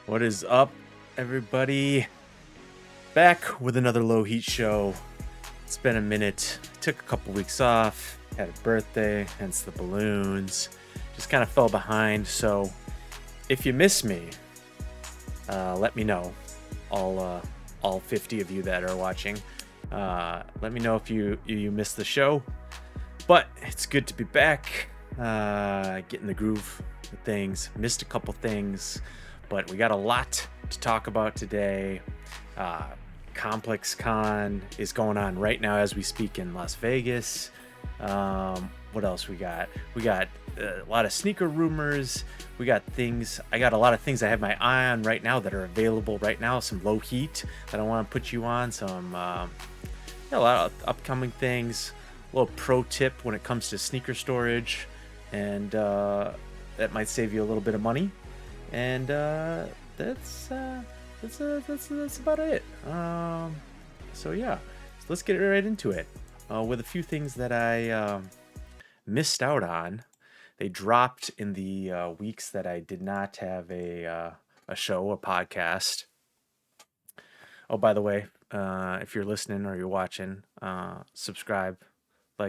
What is up, everybody? Back with another Lowheat Show. It's been a minute. Took a couple weeks off. Had a birthday, hence the balloons. Just kind of fell behind. So if you miss me, let me know. All 50 of you that are watching. Let me know if you missed the show. But it's good to be back. Getting the groove of things. Missed a couple things. But we got a lot to talk about today. ComplexCon is going on right now as we speak in Las Vegas. What else we got? We got a lot of sneaker rumors. We got things. I got a lot of things I have my eye on right now that are available right now. Some low heat that I want to put you on. Some a lot of upcoming things. A little pro tip when it comes to sneaker storage, and that might save you a little bit of money. And that's about it. So yeah, so let's get right into it with a few things that I missed out on. They dropped in the weeks that I did not have a show, a podcast. Oh, by the way, if you're listening or you're watching, subscribe,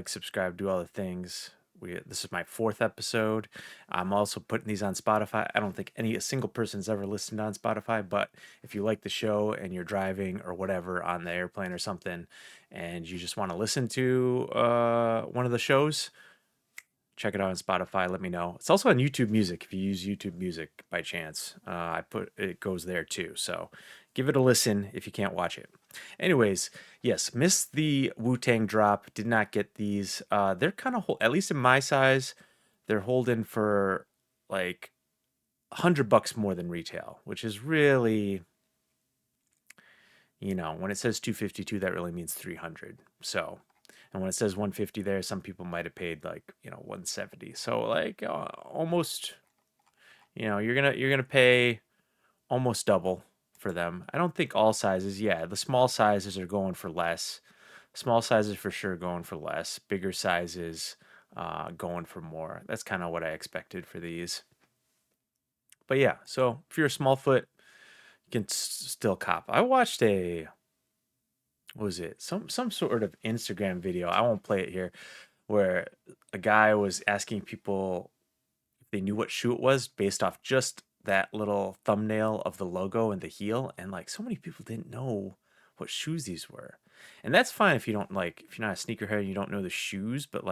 subscribe, do all the things. This is my 4th episode. I'm also putting these on Spotify. I don't think a single person's ever listened on Spotify, but if you like the show and you're driving or whatever on the airplane or something, and you just want to listen to one of the shows, check it out on Spotify. Let me know. It's also on YouTube Music if you use YouTube Music by chance. It goes there too. So give it a listen if you can't watch it. Anyways, yes, missed the Wu-Tang drop. Did not get these. They're kind of, at least in my size, they're holding for like $100 more than retail, which is really, when it says 252, that really means 300. So, and when it says 150 there, some people might have paid 170. So almost, you're gonna pay almost double for them. I don't think all sizes. Yeah, the small sizes are going for less. Small sizes for sure going for less. Bigger sizes going for more. That's kind of what I expected for these. But yeah, so if you're a small foot, you can still cop. I watched what was it? Some sort of Instagram video. I won't play it here, where a guy was asking people if they knew what shoe it was based off just that little thumbnail of the logo and the heel, and so many people didn't know what shoes these were. And that's fine if you don't if you're not a sneakerhead and you don't know the shoes, but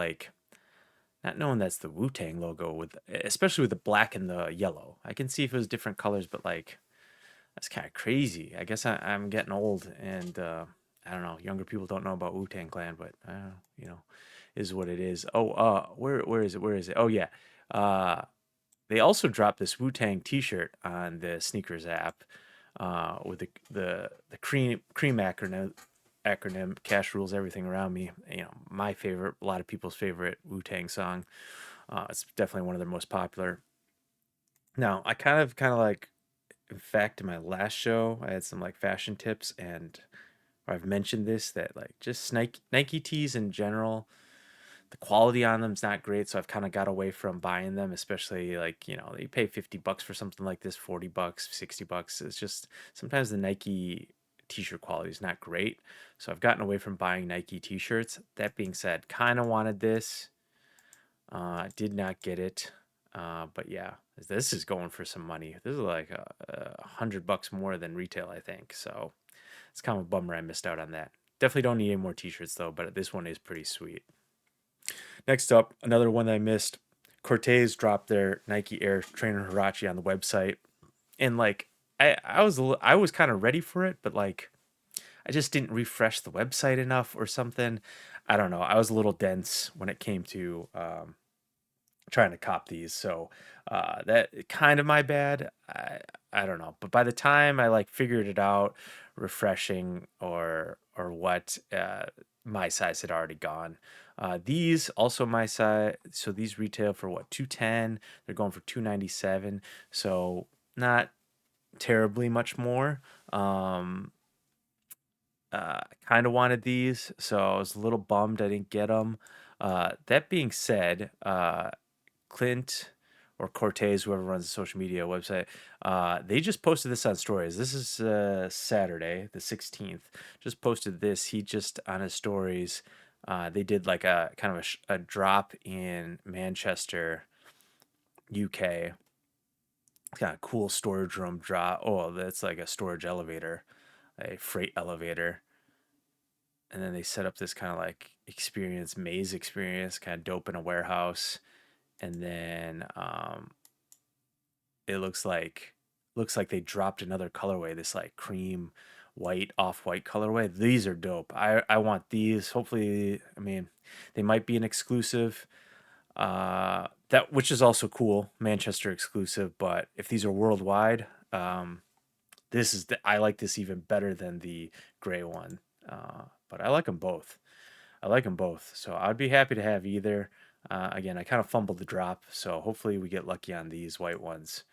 not knowing that's the Wu-Tang logo especially with the black and the yellow. I can see if it was different colors, but that's kind of crazy. I guess I'm getting old, and I don't know. Younger people don't know about Wu-Tang Clan, but is what it is. Oh, where is it? Where is it? Oh yeah. They also dropped this Wu-Tang T-shirt on the Sneakers app with the cream acronym. Cash rules everything around me. My favorite, a lot of people's favorite Wu-Tang song. It's definitely one of their most popular. Now, I kind of in fact, in my last show, I had some fashion tips, and I've mentioned this, that just Nike tees in general, the quality on them is not great, so I've kind of got away from buying them, especially you pay $50 for something like this, $40, $60. It's just sometimes the Nike t-shirt quality is not great, so I've gotten away from buying Nike t-shirts. That being said, kind of wanted this. Did not get it, but yeah, this is going for some money. This is $100 more than retail, I think. So it's kind of a bummer I missed out on that. Definitely don't need any more t-shirts though, but this one is pretty sweet. Next up, another one that I missed. Cortez dropped their Nike Air Trainer Huarache on the website, and I was kind of ready for it, but I just didn't refresh the website enough or something. I don't know. I was a little dense when it came to trying to cop these, so that kind of my bad. I don't know, but by the time I figured it out, refreshing or what, my size had already gone. These also my size, so these retail for what, 210. They're going for 297, so not terribly much more. Kind of wanted these, so I was a little bummed I didn't get them. That being said, Clint or Cortez, whoever runs the social media website, they just posted this on stories. This is Saturday, the 16th. Just posted this. He just on his stories, they did like a kind of a drop in Manchester, UK. It's got a cool storage room drop. Oh, that's like a storage elevator, a freight elevator. And then they set up this kind of like maze experience, kind of dope in a warehouse. And then it looks like they dropped another colorway, this like cream white off-white colorway. These are dope. I want these. Hopefully, I mean, they might be an exclusive. That which is also cool, Manchester exclusive. But if these are worldwide, I like this even better than the gray one. But I like them both. I like them both. So I'd be happy to have either. Again, I kind of fumbled the drop, so hopefully we get lucky on these white ones.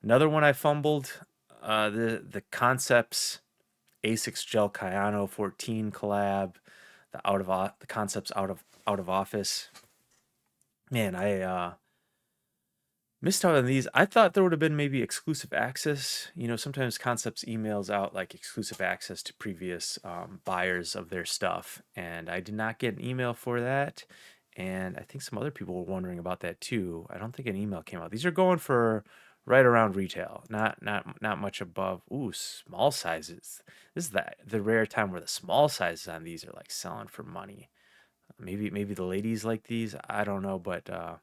Another one I fumbled, the Concepts Asics Gel Kayano 14 collab, the Concepts out of office. Man, I missed out on these. I thought there would have been maybe exclusive access. Sometimes Concepts emails out like exclusive access to previous buyers of their stuff, and I did not get an email for that. And I think some other people were wondering about that too. I don't think an email came out. These are going for right around retail, not much above. Ooh, small sizes. This is the rare time where the small sizes on these are like selling for money. Maybe the ladies like these. I don't know, but the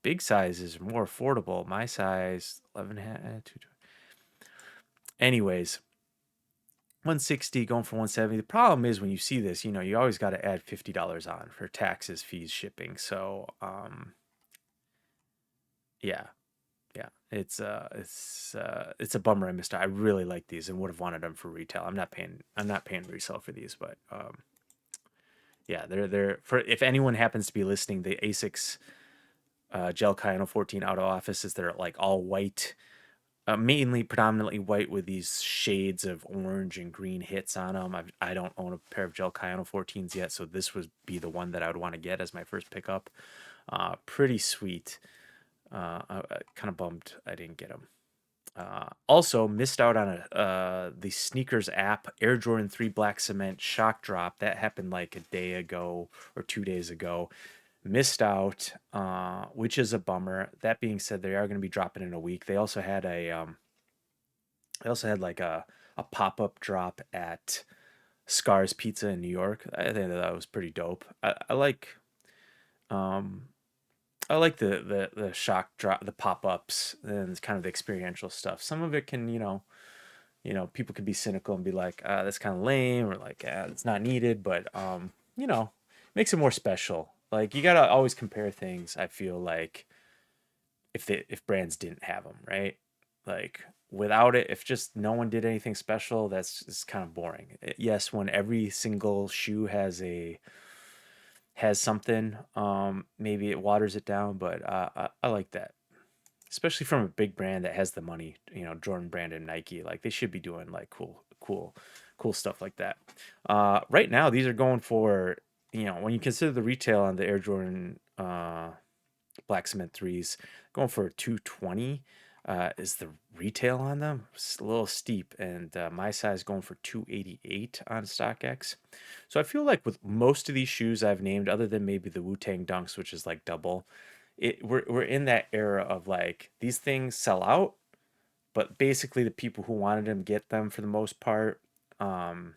big size is more affordable. My size, 11 and a half, anyways, 160 going for 170. The problem is when you see this, you always got to add $50 on for taxes, fees, shipping. So, yeah, yeah, it's a bummer I missed out. I really like these and would have wanted them for retail. I'm not paying resale for these, but yeah, they're for if anyone happens to be listening, the Asics Gel Kayano 14 out of office is they're like all white, mainly predominantly white with these shades of orange and green hits on them. I don't own a pair of Gel Kayano 14s yet, so this would be the one that I would want to get as my first pickup. Pretty sweet. I kind of bummed I didn't get them. Also missed out on the sneakers app Air Jordan 3 Black Cement shock drop that happened like a day ago or 2 days ago. Missed out, which is a bummer. That being said, they are going to be dropping in a week. They also had like a pop-up drop at Scar's Pizza in New York. I think that was pretty dope. I like um I like the shock drop, the pop-ups, and kind of the experiential stuff. Some of it can, people can be cynical and be like, that's kind of lame, or like, it's not needed, but makes it more special. Like you gotta always compare things. I feel like if brands didn't have them, right? Like without it, if just no one did anything special, that's it's kind of boring. Yes, when every single shoe has something, maybe it waters it down, but I like that, especially from a big brand that has the money. Jordan Brand and Nike, like they should be doing like cool stuff like that. Right now, these are going for when you consider the retail on the Air Jordan Black Cement threes, going for 220. Is the retail on them. It's a little steep, and my size going for 288 on StockX. So I feel like with most of these shoes I've named, other than maybe the Wu Tang Dunks, which is like double, we're in that era of like these things sell out, but basically the people who wanted them get them for the most part. Um,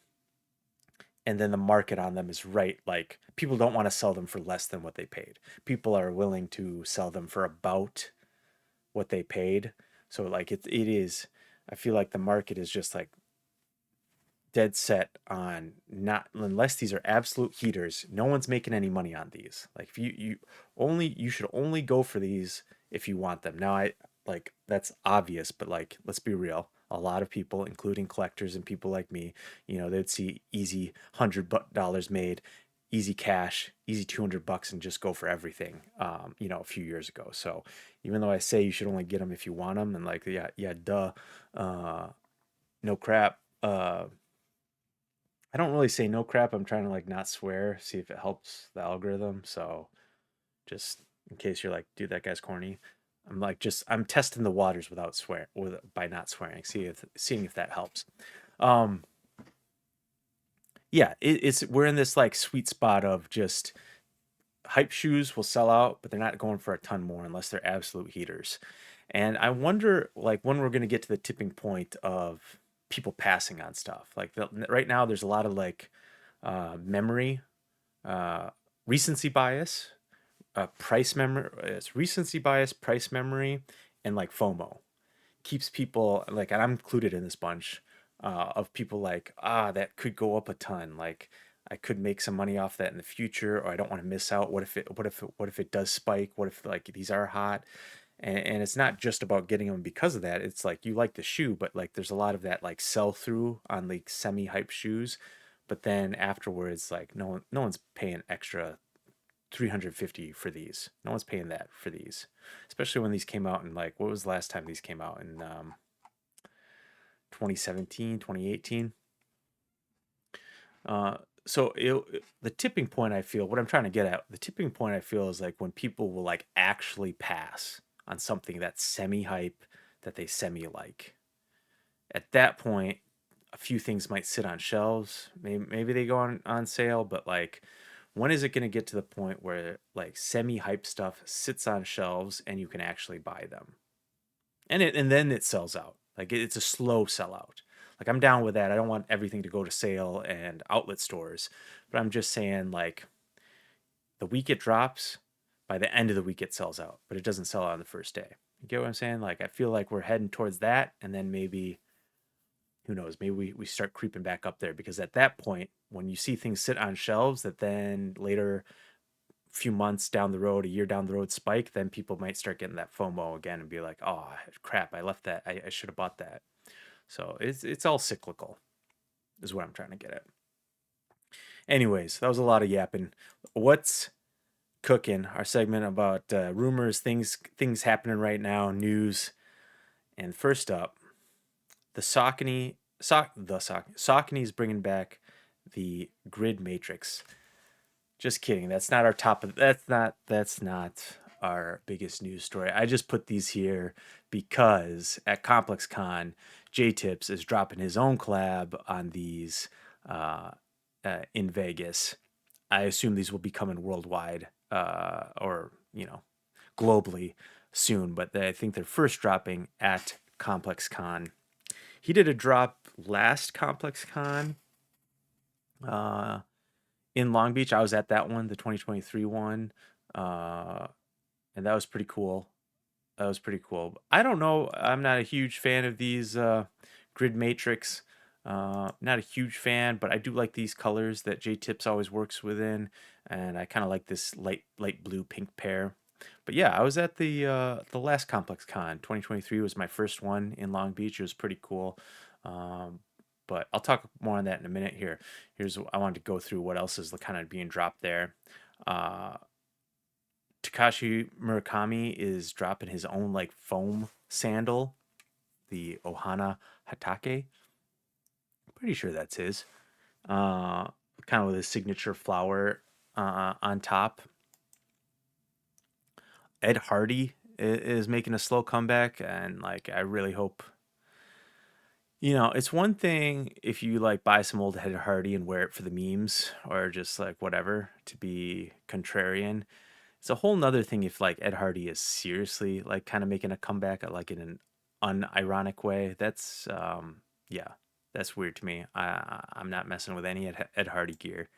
and then the market on them is right. Like people don't want to sell them for less than what they paid. People are willing to sell them for about what they paid. So like it is. I feel like the market is just like dead set on not unless these are absolute heaters. No one's making any money on these. Like if you should only go for these if you want them. Now I like that's obvious, but like let's be real. A lot of people, including collectors and people like me, they'd see easy $100 made, easy cash, easy $200 and just go for everything. A few years ago. So even though I say you should only get them if you want them, and like yeah, duh, no crap. I don't really say no crap. I'm trying to like not swear, see if it helps the algorithm. So just in case you're like, dude, that guy's corny. I'm like I'm testing the waters without by not swearing, seeing if that helps. Um, yeah, it's we're in this like sweet spot of just hype shoes will sell out, but they're not going for a ton more unless they're absolute heaters. And I wonder like when we're going to get to the tipping point of people passing on stuff. Like right now, there's a lot of like memory, uh, recency bias, price memory. It's recency bias, price memory, and like FOMO keeps people like, and I'm included in this bunch of people like, that could go up a ton. Like I could make some money off that in the future, or I don't want to miss out. What if it does spike? What if like these are hot? And it's not just about getting them because of that. It's like you like the shoe, but like there's a lot of that like sell through on like semi hype shoes. But then afterwards, like no one's paying extra 350 for these. No one's paying that for these, especially when these came out in like, what was the last time these came out in 2017, 2018. Uh, the tipping point I feel, what I'm trying to get at, the tipping point I feel is like when people will like actually pass on something that's semi hype that they semi like. At that point, a few things might sit on shelves. Maybe they go on sale, but like when is it going to get to the point where like semi hype stuff sits on shelves and you can actually buy them? And then it sells out. Like it's a slow sellout. Like I'm down with that. I don't want everything to go to sale and outlet stores, but I'm just saying like the week it drops, by the end of the week it sells out, but it doesn't sell out on the first day. You get what I'm saying? Like I feel like we're heading towards that, and then maybe who knows, maybe we start creeping back up there because at that point, when you see things sit on shelves that then later few months down the road, a year down the road spike, then people might start getting that FOMO again and be like, oh crap, I left that. I should have bought that. So it's all cyclical, is what I'm trying to get at. Anyways, that was a lot of yapping. What's cooking? Our segment about rumors, things happening right now, news. And first up, the Saucony's bringing back the grid matrix. Just kidding. That's not our top of that's not our biggest news story. I just put these here because at ComplexCon, J-Tips is dropping his own collab on these uh, in Vegas. I assume these will be coming worldwide or globally soon, but I think they're first dropping at ComplexCon. He did a drop last ComplexCon uh, in Long Beach. I was at that one, the 2023 one, uh, and that was pretty cool. That was pretty cool. I don't know. I'm not a huge fan of these grid matrix. Not a huge fan, but I do like these colors that J Tips always works within, and I kind of like this light blue pink pair. But yeah, I was at the last ComplexCon. 2023 was my first one in Long Beach. It was pretty cool. Um, but I'll talk more on that in a minute here. I wanted to go through what else is kind of being dropped there. Uh, Takashi Murakami is dropping his own like foam sandal, the Ohana Hatake. Pretty sure that's his. Uh, Kind of with his signature flower on top. Ed Hardy is making a slow comeback, and like I really hope. It's one thing if you like buy some old Ed Hardy and wear it for the memes or just like whatever to be contrarian. It's a whole nother thing if like Ed Hardy is seriously like kind of making a comeback like in an unironic way. That's yeah, that's weird to me. I'm not messing with any Ed Hardy gear.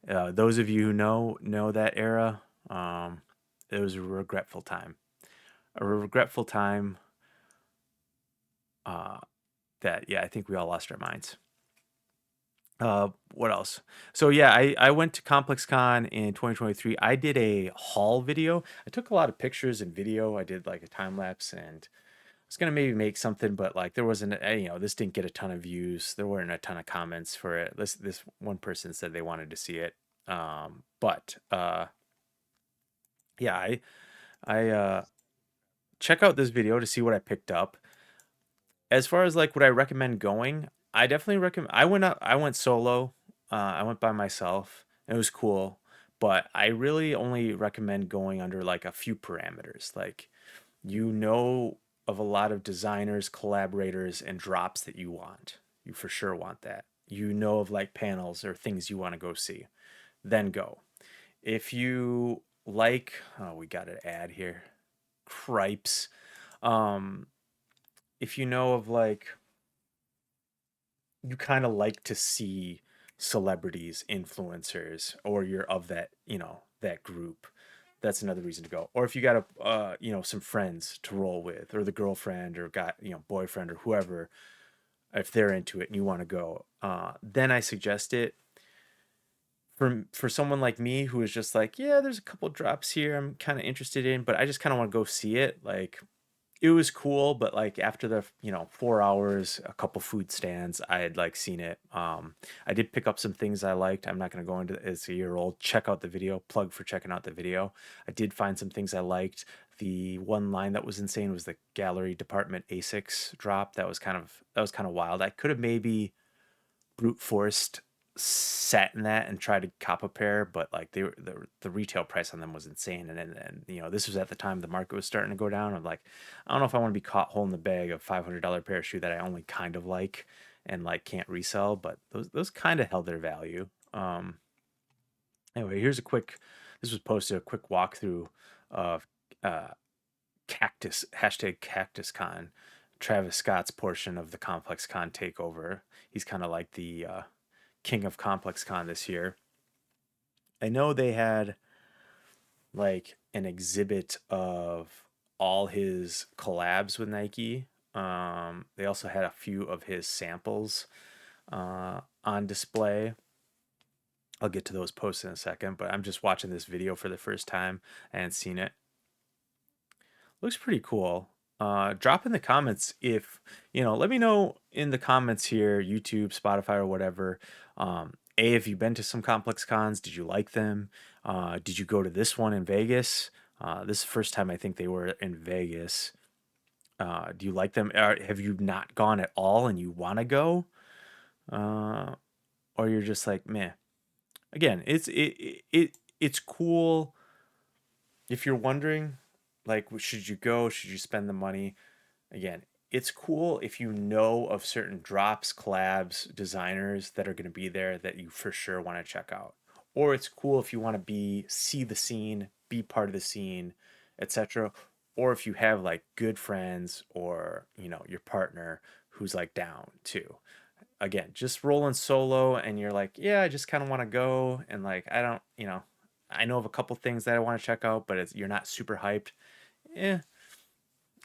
Those of you who know that era, it was a regretful time. A regretful time. Uh, that yeah, I think we all lost our minds. What else? So yeah, I went to ComplexCon in 2023. I did a haul video. I took a lot of pictures and video. I did like a time lapse, and I was gonna maybe make something, but like there wasn't, this didn't get a ton of views. There weren't a ton of comments for it. This one person said they wanted to see it. But yeah, I check out this video to see what I picked up. As far as like would I recommend going, I definitely recommend. I went solo. I went by myself. It was cool, but I really only recommend going under like a few parameters. Like You know of a lot of designers, collaborators, and drops that you want. You for sure want that. You know of like panels or things you want to go see. Then go. If you like, oh, we got an ad here. Cripes. Um, if you know of like, you kind of like to see celebrities, influencers, or you're of that, that group, that's another reason to go. Or if you got a, some friends to roll with, or the girlfriend, or got, boyfriend, or whoever, if they're into it and you want to go, then I suggest it. For someone like me who is just like, yeah, there's a couple drops here I'm kind of interested in, but I just kind of want to go see it. Like, it was cool, but like after the 4 hours, a couple food stands, I had like seen it. I did pick up some things I liked. I'm not going to go into it. It's a year old. Check out the video. Plug for checking out the video. I did find some things I liked. The one line that was insane was the gallery department Asics drop. That was kind of wild. I could have maybe brute forced sat in that and tried to cop a pair, but like the retail price on them was insane. And this was at the time the market was starting to go down. I'm like, I don't know if I want to be caught holding the bag of $500 pair of shoe that I only kind of like and like can't resell, but those kind of held their value. Anyway, this was posted, a quick walkthrough of uh #CactusCon, Travis Scott's portion of the ComplexCon takeover. He's kind of like the king of ComplexCon this year. I know they had like an exhibit of all his collabs with Nike. They also had a few of his samples on display. I'll get to those posts in a second, but I'm just watching this video for the first time. I hadn't seen it. Looks pretty cool. Drop in the comments if, let me know in the comments here, YouTube, Spotify, or whatever. Have you been to some complex cons? Did you like them? Did you go to this one in Vegas? This is the first time I think they were in Vegas. Do you like them? Have you not gone at all and you want to go? Or you're just like, meh. Again, it's cool. If you're wondering, like, should you go? Should you spend the money? Again, it's cool if you know of certain drops, collabs, designers that are going to be there that you for sure want to check out. Or it's cool if you want to see the scene, be part of the scene, etc. Or if you have like good friends or, your partner who's like down too. Again, just rolling solo and you're like, yeah, I just kind of want to go and like I don't, I know of a couple things that I want to check out, but you're not super hyped. Eh,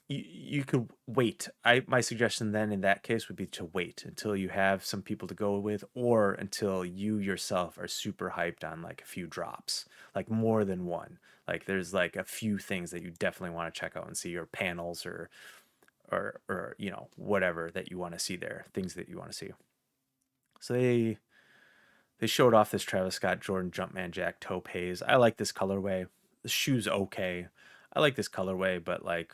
you could wait. My suggestion then in that case would be to wait until you have some people to go with, or until you yourself are super hyped on like a few drops, like more than one. Like there's like a few things that you definitely want to check out and see, or panels, or whatever that you want to see there, things that you want to see. So they showed off this Travis Scott Jordan Jumpman Jack Taupe Haze. I like this colorway. The shoe's okay. I like this colorway, but like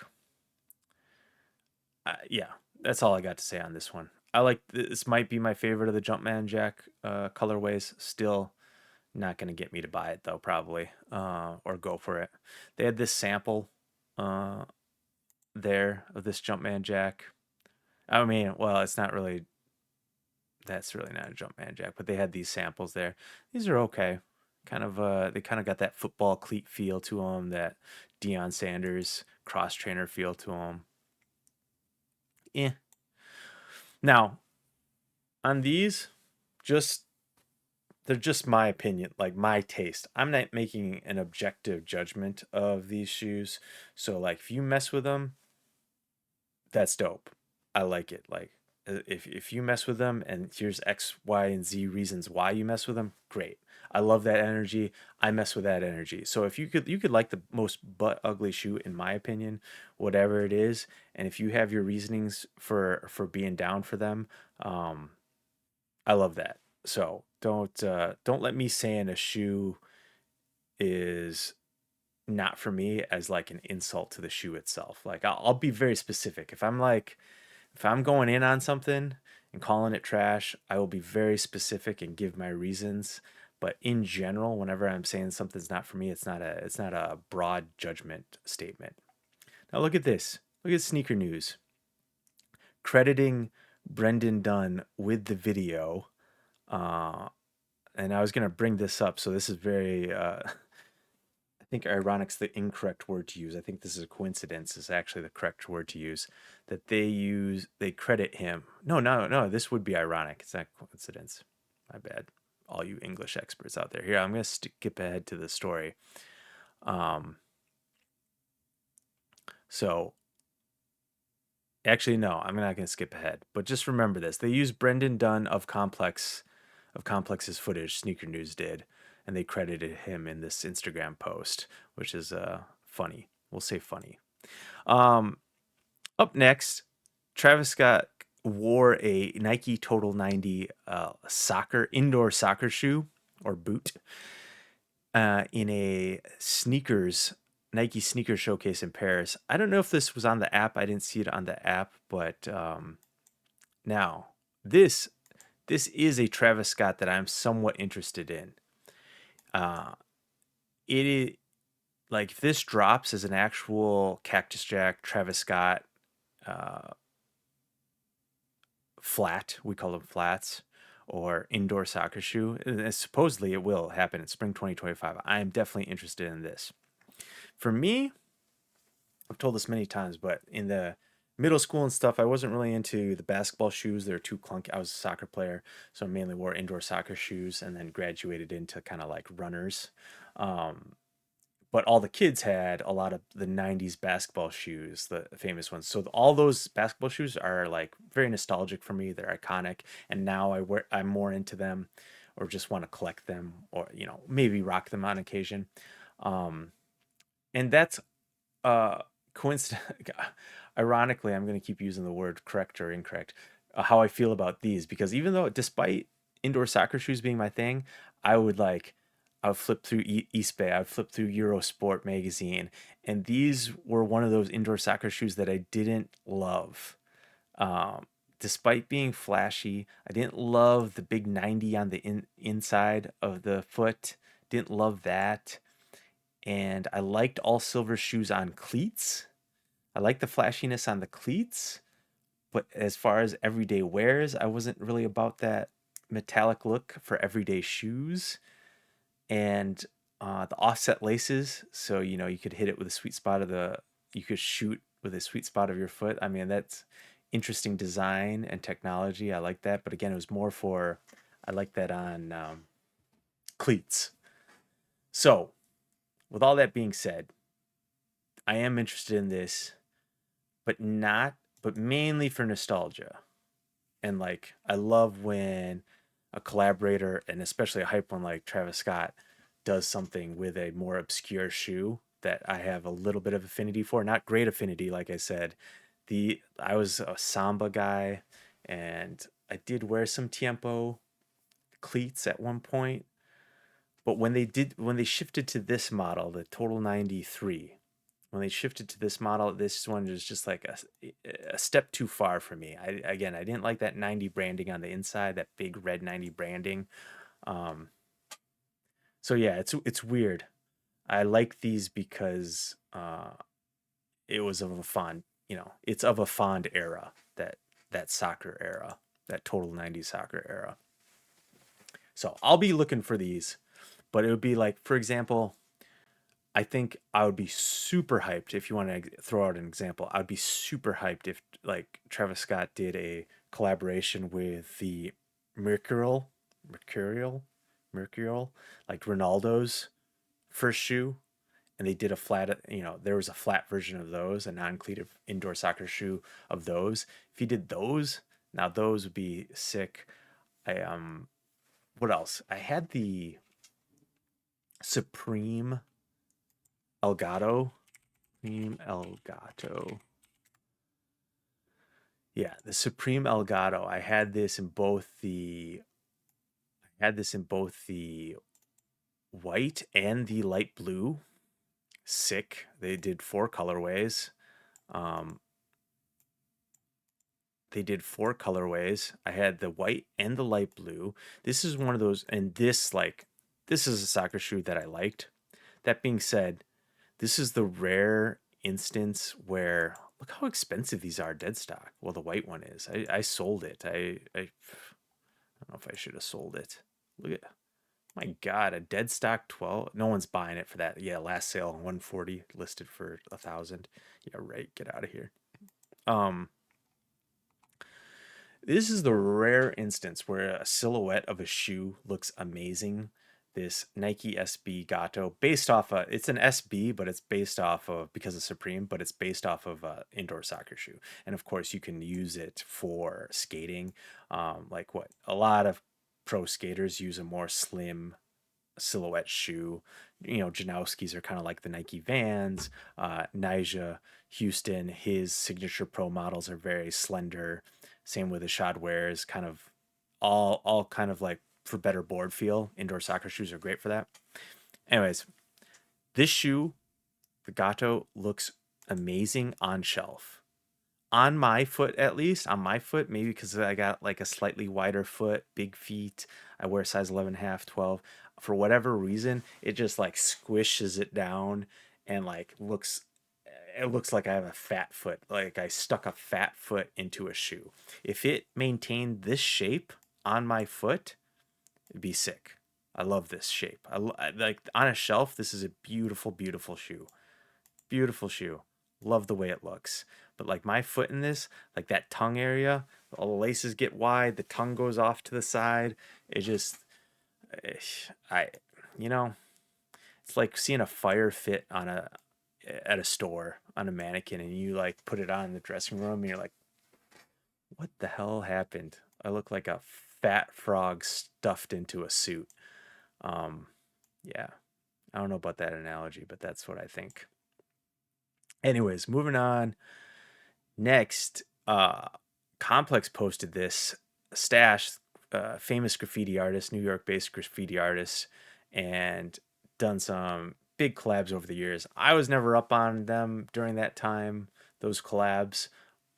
yeah, that's all I got to say on this one. I like this. Might be my favorite of the Jumpman Jack colorways. Still not gonna get me to buy it though, probably, or go for it. They had this sample uh, there of this Jumpman Jack. I mean, well, it's not really. That's really not a Jumpman Jack, but they had these samples there. These are okay. Kind of, they kind of got that football cleat feel to them, that Deion Sanders cross trainer feel to them. Yeah. Now, on these, just they're just my opinion, like my taste. I'm not making an objective judgment of these shoes. So like if you mess with them, that's dope. I like it. Like if you mess with them and here's X, Y, and Z reasons why you mess with them, great. I love that energy. I mess with that energy. So if you could like the most butt ugly shoe in my opinion, whatever it is, and if you have your reasonings for being down for them, um, I love that. So don't let me saying a shoe is not for me as like an insult to the shoe itself. Like I'll be very specific. If I'm going in on something and calling it trash, I will be very specific and give my reasons. But in general, whenever I'm saying something's not for me, it's not a broad judgment statement. Now look at this. Look at Sneaker News crediting Brendan Dunne with the video. And I was going to bring this up. So this is very, I think ironic's the incorrect word to use. I think this is a coincidence. Is actually the correct word to use. That they credit him. No. This would be ironic. It's not coincidence. My bad. All you English experts out there. Here, I'm going to skip ahead to the story. So, actually, no, I'm not going to skip ahead. But just remember this: they used Brendan Dunne of Complex's footage. Sneaker News did, and they credited him in this Instagram post, which is funny. We'll say funny. Up next, Travis Scott wore a Nike Total 90 indoor soccer shoe or boot in a Nike sneaker showcase in Paris. I don't know if this was on the app. I didn't see it on the app, but now this is a Travis Scott that I'm somewhat interested in. It is like if this drops as an actual Cactus Jack Travis Scott flat, we call them flats, or indoor soccer shoe. And supposedly it will happen in spring 2025. I am definitely interested in this. For me, I've told this many times, but in the middle school and stuff, I wasn't really into the basketball shoes. They were too clunky. I was a soccer player, so I mainly wore indoor soccer shoes and then graduated into kind of like runners. But all the kids had a lot of the 90s basketball shoes, the famous ones. So all those basketball shoes are like very nostalgic for me. They're iconic. And now I'm more into them or just want to collect them or, maybe rock them on occasion. And that's coincident. Ironically, I'm going to keep using the word correct or incorrect, how I feel about these, because even though despite indoor soccer shoes being my thing, I would flip through Eastbay, I would flip through Eurosport magazine, and these were one of those indoor soccer shoes that I didn't love. Despite being flashy, I didn't love the big 90 on the inside of the foot. Didn't love that. And I liked all silver shoes on cleats. I liked the flashiness on the cleats. But as far as everyday wears, I wasn't really about that metallic look for everyday shoes. And the offset laces, so you could hit it with a sweet spot you could shoot with a sweet spot of your foot. I mean, that's interesting design and technology. I like that, but again, it was more I like that on cleats. So, with all that being said, I am interested in this, but mainly for nostalgia. And I love when a collaborator, and especially a hype one like Travis Scott, does something with a more obscure shoe that I have a little bit of affinity for. Not great affinity, like I said. I was a Samba guy, and I did wear some Tiempo cleats at one point. But when they shifted to this model, the Total 93, when they shifted to this model, this one was just like a step too far for me. I didn't like that 90 branding on the inside, that big red 90 branding. So yeah, it's weird. I like these because it was of a fond, it's of a fond era, that soccer era, that Total 90 soccer era. So I'll be looking for these, but it would be like, for example, I think I would be super hyped if you want to throw out an example. I would be super hyped if like Travis Scott did a collaboration with the Mercurial, like Ronaldo's first shoe, and they did a flat. There was a flat version of those, a non-cleat indoor soccer shoe of those. If he did those, now those would be sick. What else? I had the Supreme Elgato. Yeah, the Supreme Elgato. I had this in both the white and the light blue. Sick. They did 4 colorways. I had the white and the light blue. This is one of those, and this is a soccer shoe that I liked. That being said, this is the rare instance where look how expensive these are dead stock. Well, the white one is. I sold it. I don't know if I should have sold it. Look at my God, a dead stock 12. No one's buying it for that. Yeah, last sale 140 listed for 1,000. Yeah, right. Get out of here. Um, this is the rare instance where a silhouette of a shoe looks amazing. This Nike SB Gato, based off of, it's an SB, but it's based off of, because of Supreme, but it's based off of a indoor soccer shoe. And of course, you can use it for skating. Like what a lot of pro skaters use a more slim silhouette shoe. You know, Janowski's are kind of like the Nike Vans. Nyjah Houston, his signature pro models are very slender. Same with the Shad wears, kind of all kind of like for better board feel. Indoor soccer shoes are great for that. Anyways, this shoe, the Gato, looks amazing on shelf. On my foot, at least, on my foot, maybe because I got like a slightly wider foot, big feet. I wear size 11 half, 12. For whatever reason, it just like squishes it down and like it looks like I have a fat foot, like I stuck a fat foot into a shoe. If it maintained this shape on my foot, it'd be sick. I love this shape. Like on a shelf, this is a beautiful, beautiful shoe. Beautiful shoe. Love the way it looks. But like my foot in this, like that tongue area, all the laces get wide, the tongue goes off to the side. It just, I, you know, it's like seeing a fire fit on a at a store on a mannequin, and you like put it on in the dressing room, and you're like, what the hell happened? I look like a fat frog stuffed into a suit. Um, yeah, I don't know about that analogy, but that's what I think. Anyways, moving on. Next, Complex posted this Stash, famous graffiti artist, New York-based graffiti artist, and done some big collabs over the years. I was never up on them during that time, those collabs,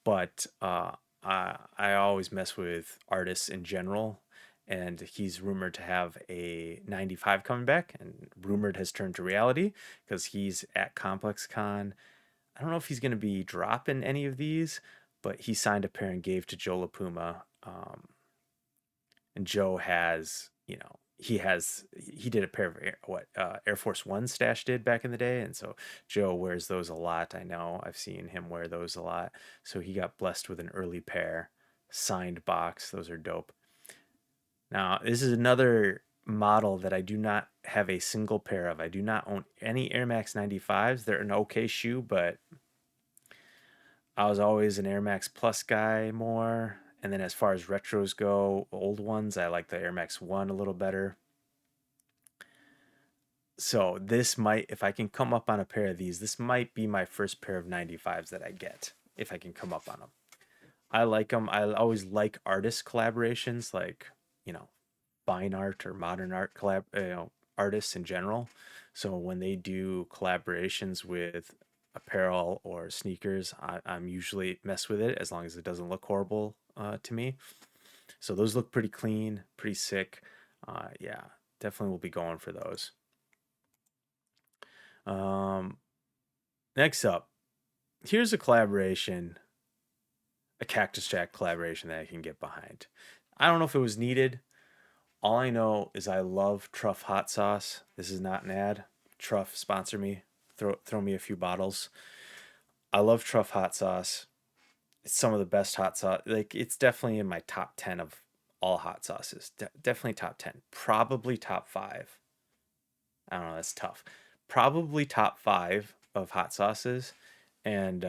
but I always mess with artists in general. And he's rumored to have a 95 coming back, and rumored has turned to reality because he's at ComplexCon. I don't know if he's going to be dropping any of these, but he signed a pair and gave to Joe LaPuma. And Joe has, he did a pair of Air Force One Stash did back in the day, and so Joe wears those a lot. I know I've seen him wear those a lot. So he got blessed with an early pair, signed box. Those are dope. Now this is another model that I do not have a single pair of. I do not own any Air Max 95s. They're an okay shoe, but I was always an Air Max Plus guy more. And then as far as retros go, old ones, I like the Air Max 1 a little better. So this might, if I can come up on a pair of these, this might be my first pair of 95s that I get, if I can come up on them. I like them. I always like artist collaborations, like, you know, fine art or modern art artists in general. So when they do collaborations with apparel or sneakers, I'm usually mess with it as long as it doesn't look horrible to me. So those look pretty clean, pretty sick. Yeah, definitely will be going for those. Um, Next up, here's a collaboration, a Cactus Jack collaboration that I can get behind. I don't know if it was needed. All I know is I love Truff Hot Sauce. This is not an ad. Truff, sponsor me. Throw me a few bottles. I love Truff Hot Sauce. It's some of the best hot sauce. Like, it's definitely in my top 10 of all hot sauces. Definitely top 10. Probably top 5. I don't know, that's tough. Probably top 5 of hot sauces. And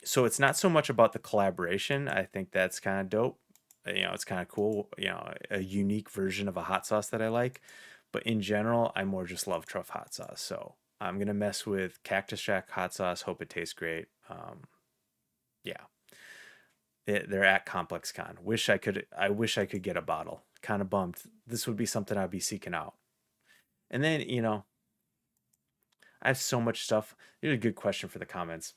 so it's not so much about the collaboration. I think that's kind of dope. It's kind of cool, a unique version of a hot sauce that I like. But in general, I more just love Truff Hot Sauce. So I'm going to mess with Cactus Jack hot sauce. Hope it tastes great. Yeah. They're at ComplexCon. I wish I could get a bottle. Kind of bummed. This would be something I'd be seeking out. And then, I have so much stuff. Here's a good question for the comments.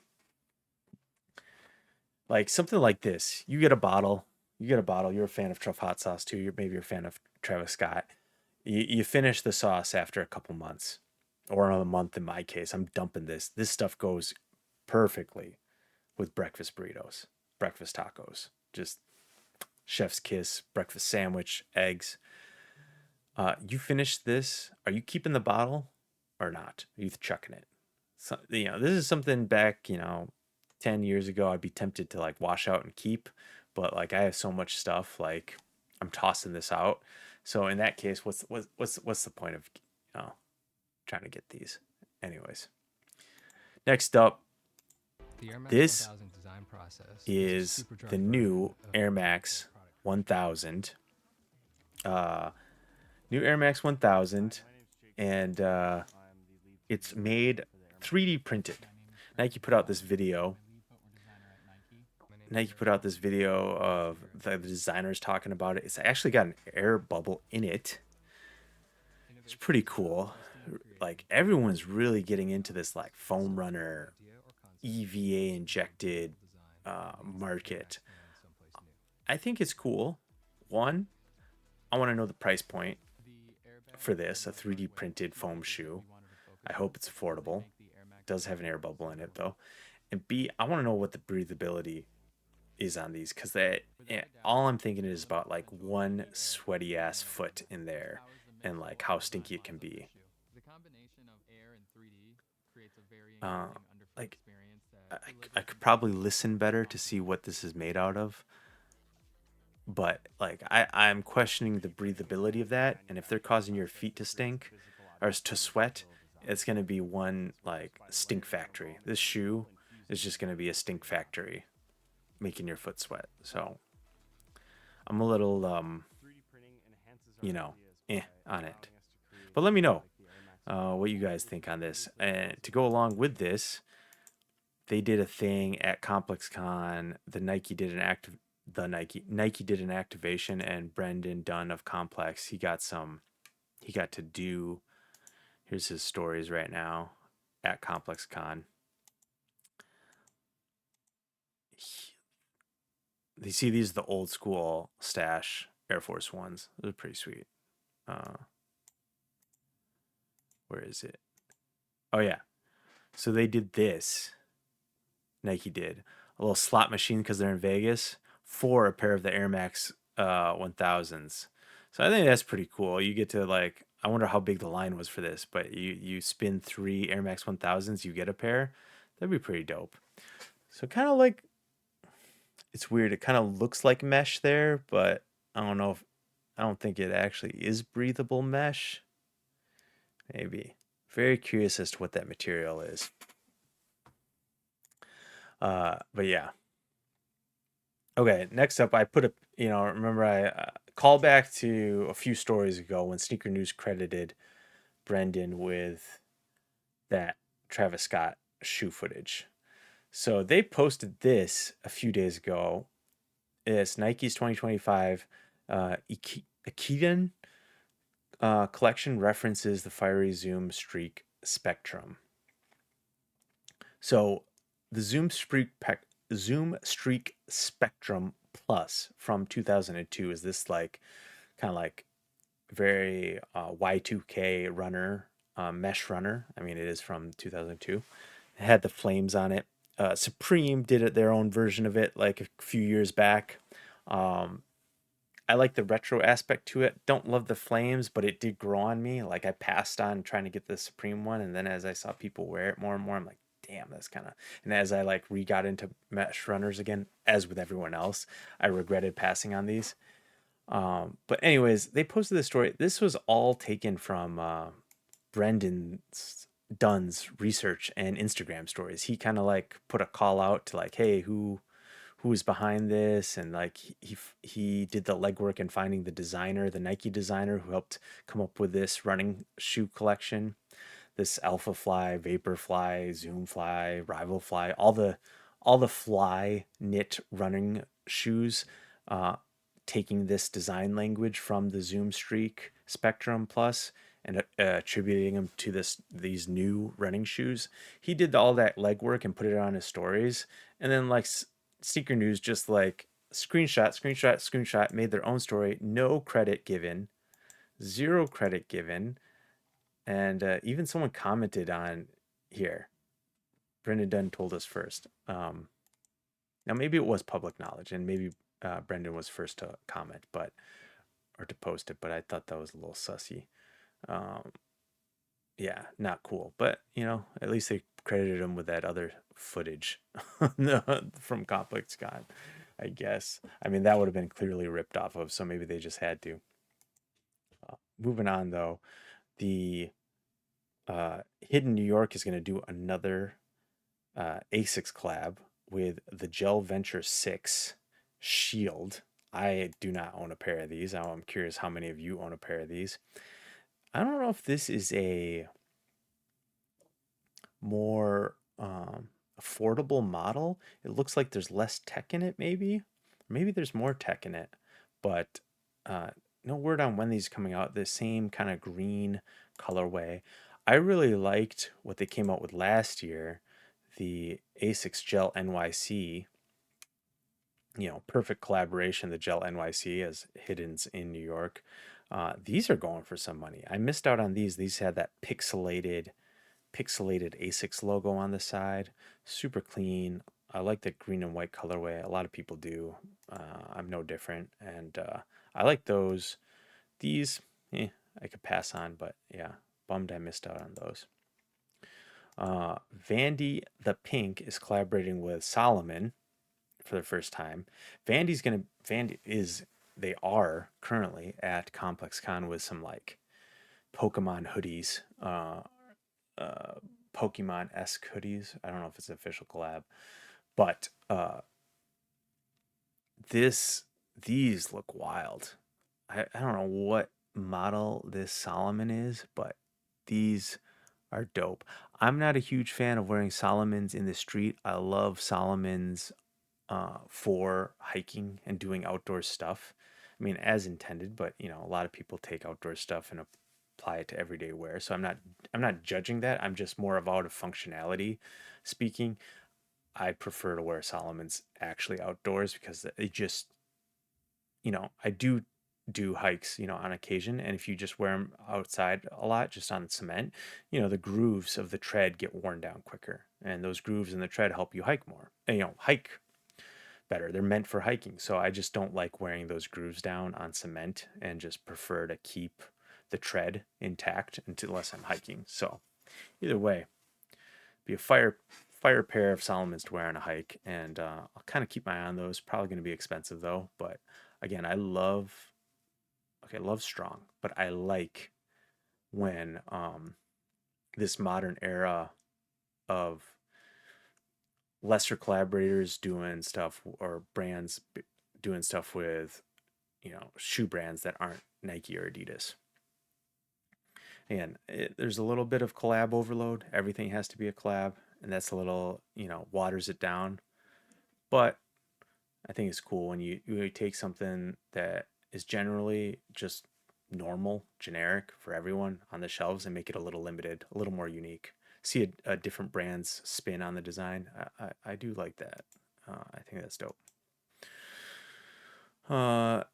Like something like this. You get a bottle. You're a fan of Truff Hot Sauce too. Maybe you're a fan of Travis Scott. You finish the sauce after a couple months, or a month in my case. I'm dumping this. This stuff goes perfectly with breakfast burritos, breakfast tacos, just chef's kiss, breakfast sandwich, eggs. You finished this. Are you keeping the bottle or not? Are you chucking it? So, this is something back, 10 years ago, I'd be tempted to like wash out and keep, but like I have so much stuff, like I'm tossing this out. So in that case, what's the point of trying to get these? Anyways, next up, this is the new Air Max 1000. New Air Max 1000, and it's made 3D printed. Nike put out this video. Of the designers talking about it. It's actually got an air bubble in it. It's pretty cool. Like everyone's really getting into this like foam runner, EVA injected market. I think it's cool. One, I want to know the price point for this, a 3D printed foam shoe. I hope it's affordable. It does have an air bubble in it though. And B, I want to know what the breathability is on these, because all I'm thinking is about like one sweaty ass foot in there and like how stinky it can be. Uh, like I could probably listen better to see what this is made out of, but like I'm questioning the breathability of that, and if they're causing your feet to stink or to sweat, it's going to be one like stink factory. This shoe is just going to be a stink factory making your foot sweat. So I'm a little on it, but let me know what you guys think on this. And to go along with this, they did a thing at ComplexCon. Nike did an activation, and Brendan Dunne of Complex, he got to do, here's his stories right now at ComplexCon. You see, these are the old school Stash Air Force Ones. Those are pretty sweet. Where is it? Oh yeah. So they did this. Nike did a little slot machine because they're in Vegas for a pair of the Air Max 1000s. So I think that's pretty cool. You get to like, I wonder how big the line was for this, but you spin 3 Air Max 1000s, you get a pair. That'd be pretty dope. So kind of like, it's weird. It kind of looks like mesh there, but I don't think it actually is breathable mesh. Maybe. Very curious as to what that material is. But yeah. Okay, next up, I put remember I called back to a few stories ago when Sneaker News credited Brendan with that Travis Scott shoe footage. So they posted this a few days ago. It's Nike's 2025 Ekiden collection references the fiery Zoom Streak Spectrum. So the Zoom Streak Spectrum Plus from 2002 is this like kind of like very Y2K runner, mesh runner. I mean, it is from 2002. It had the flames on it. Supreme did their own version of it like a few years back. I like the retro aspect to it. Don't love the flames, but it did grow on me. Like I passed on trying to get the Supreme one, and then as I saw people wear it more and more, I'm like, damn, that's kind of. And as I like got into mesh runners again, as with everyone else, I regretted passing on these. But anyways, they posted this story. This was all taken from Brendan Dunn's research and Instagram stories. He kind of like put a call out to like, hey, who is behind this, and like he did the legwork in finding the designer, the Nike designer who helped come up with this running shoe collection, this Alpha Fly, Vapor Fly, Zoom Fly, Rival Fly, all the fly knit running shoes, taking this design language from the Zoom Streak Spectrum Plus and attributing them to these new running shoes. He did all that legwork and put it on his stories, and then like Sneaker News just like screenshot, made their own story. No credit given, 0 credit given, and even someone commented on here. Brendan Dunn told us first. Now maybe it was public knowledge, and maybe Brendan was first to comment, but or to post it. But I thought that was a little sussy. Um, yeah, not cool. But at least they credited him with that other footage from ComplexCon, I guess. I mean, that would have been clearly ripped off of, so maybe they just had to. Moving on though, the Hidden New York is going to do another Asics collab with the Gel Venture 6 Shield. I do not own a pair of these. I'm curious how many of you own a pair of these. I don't know if this is a more affordable model. It looks like there's less tech in it, maybe. Maybe there's more tech in it, but no word on when these are coming out. The same kind of green colorway. I really liked what they came out with last year, the Asics Gel NYC. Perfect collaboration, the Gel NYC as Hiddens in New York. These are going for some money. I missed out on these. These had that pixelated Asics logo on the side. Super clean. I like the green and white colorway. A lot of people do. I'm no different. And I like those. These, I could pass on, but yeah, bummed I missed out on those. VandythePink is collaborating with Salomon for the first time. They are currently at ComplexCon with some like Pokemon hoodies, Pokemon-esque hoodies. I don't know if it's an official collab, but these look wild. I don't know what model this Salomon is, but these are dope. I'm not a huge fan of wearing Salomons in the street. I love Salomons for hiking and doing outdoor stuff. I mean, as intended, but a lot of people take outdoor stuff and apply it to everyday wear. So I'm not judging that. I'm just more about of functionality speaking. I prefer to wear Salomons actually outdoors because it just, I do hikes, on occasion, and if you just wear them outside a lot, just on cement, the grooves of the tread get worn down quicker, and those grooves in the tread help you hike more. And, hike better. They're meant for hiking. So I just don't like wearing those grooves down on cement and just prefer to keep the tread intact unless I'm hiking. So either way, be a fire pair of Salomons to wear on a hike, and I'll kind of keep my eye on those. Probably going to be expensive though, but again, I love strong, but I like when this modern era of lesser collaborators doing stuff or brands doing stuff with shoe brands that aren't Nike or Adidas. And there's a little bit of collab overload. Everything has to be a collab, and that's a little waters it down. But I think it's cool when you take something that is generally just normal, generic for everyone on the shelves and make it a little limited, a little more unique. See a different brand's spin on the design. I do like that. I think that's dope.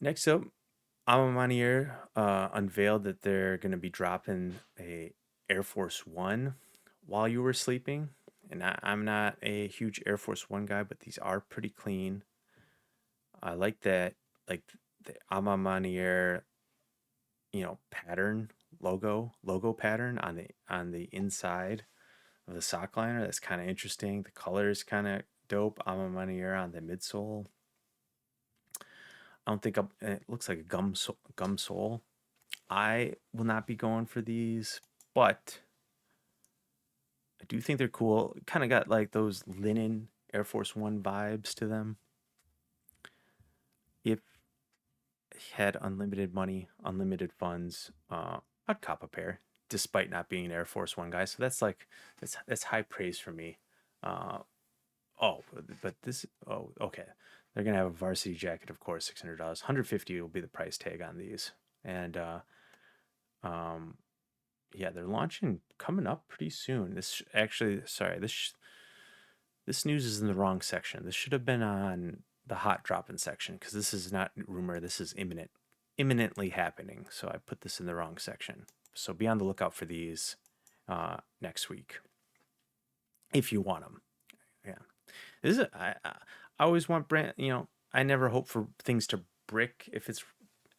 Next up, Amamanier unveiled that they're going to be dropping a Air Force One while you were sleeping. And I'm not a huge Air Force One guy, but these are pretty clean. I like that, like the Amamanier, pattern logo pattern on the inside of the sock liner. That's kind of interesting. The color is kind of dope. Amamanier on the midsole. I don't think it looks like a gum sole. I will not be going for these, but I do think they're cool. Kind of got like those linen Air Force One vibes to them. If I had unlimited money, unlimited funds, I'd cop a pair, despite not being an Air Force One guy. So that's high praise for me. But this. Oh, okay. They're gonna have a varsity jacket, of course, $600. $150 will be the price tag on these, and yeah, they're launching coming up pretty soon. This actually, sorry, this news is in the wrong section. This should have been on the hot dropping section because this is not rumor. This is imminently happening. So I put this in the wrong section. So be on the lookout for these next week. if you want them. Yeah. This is I always want brand, I never hope for things to brick if it's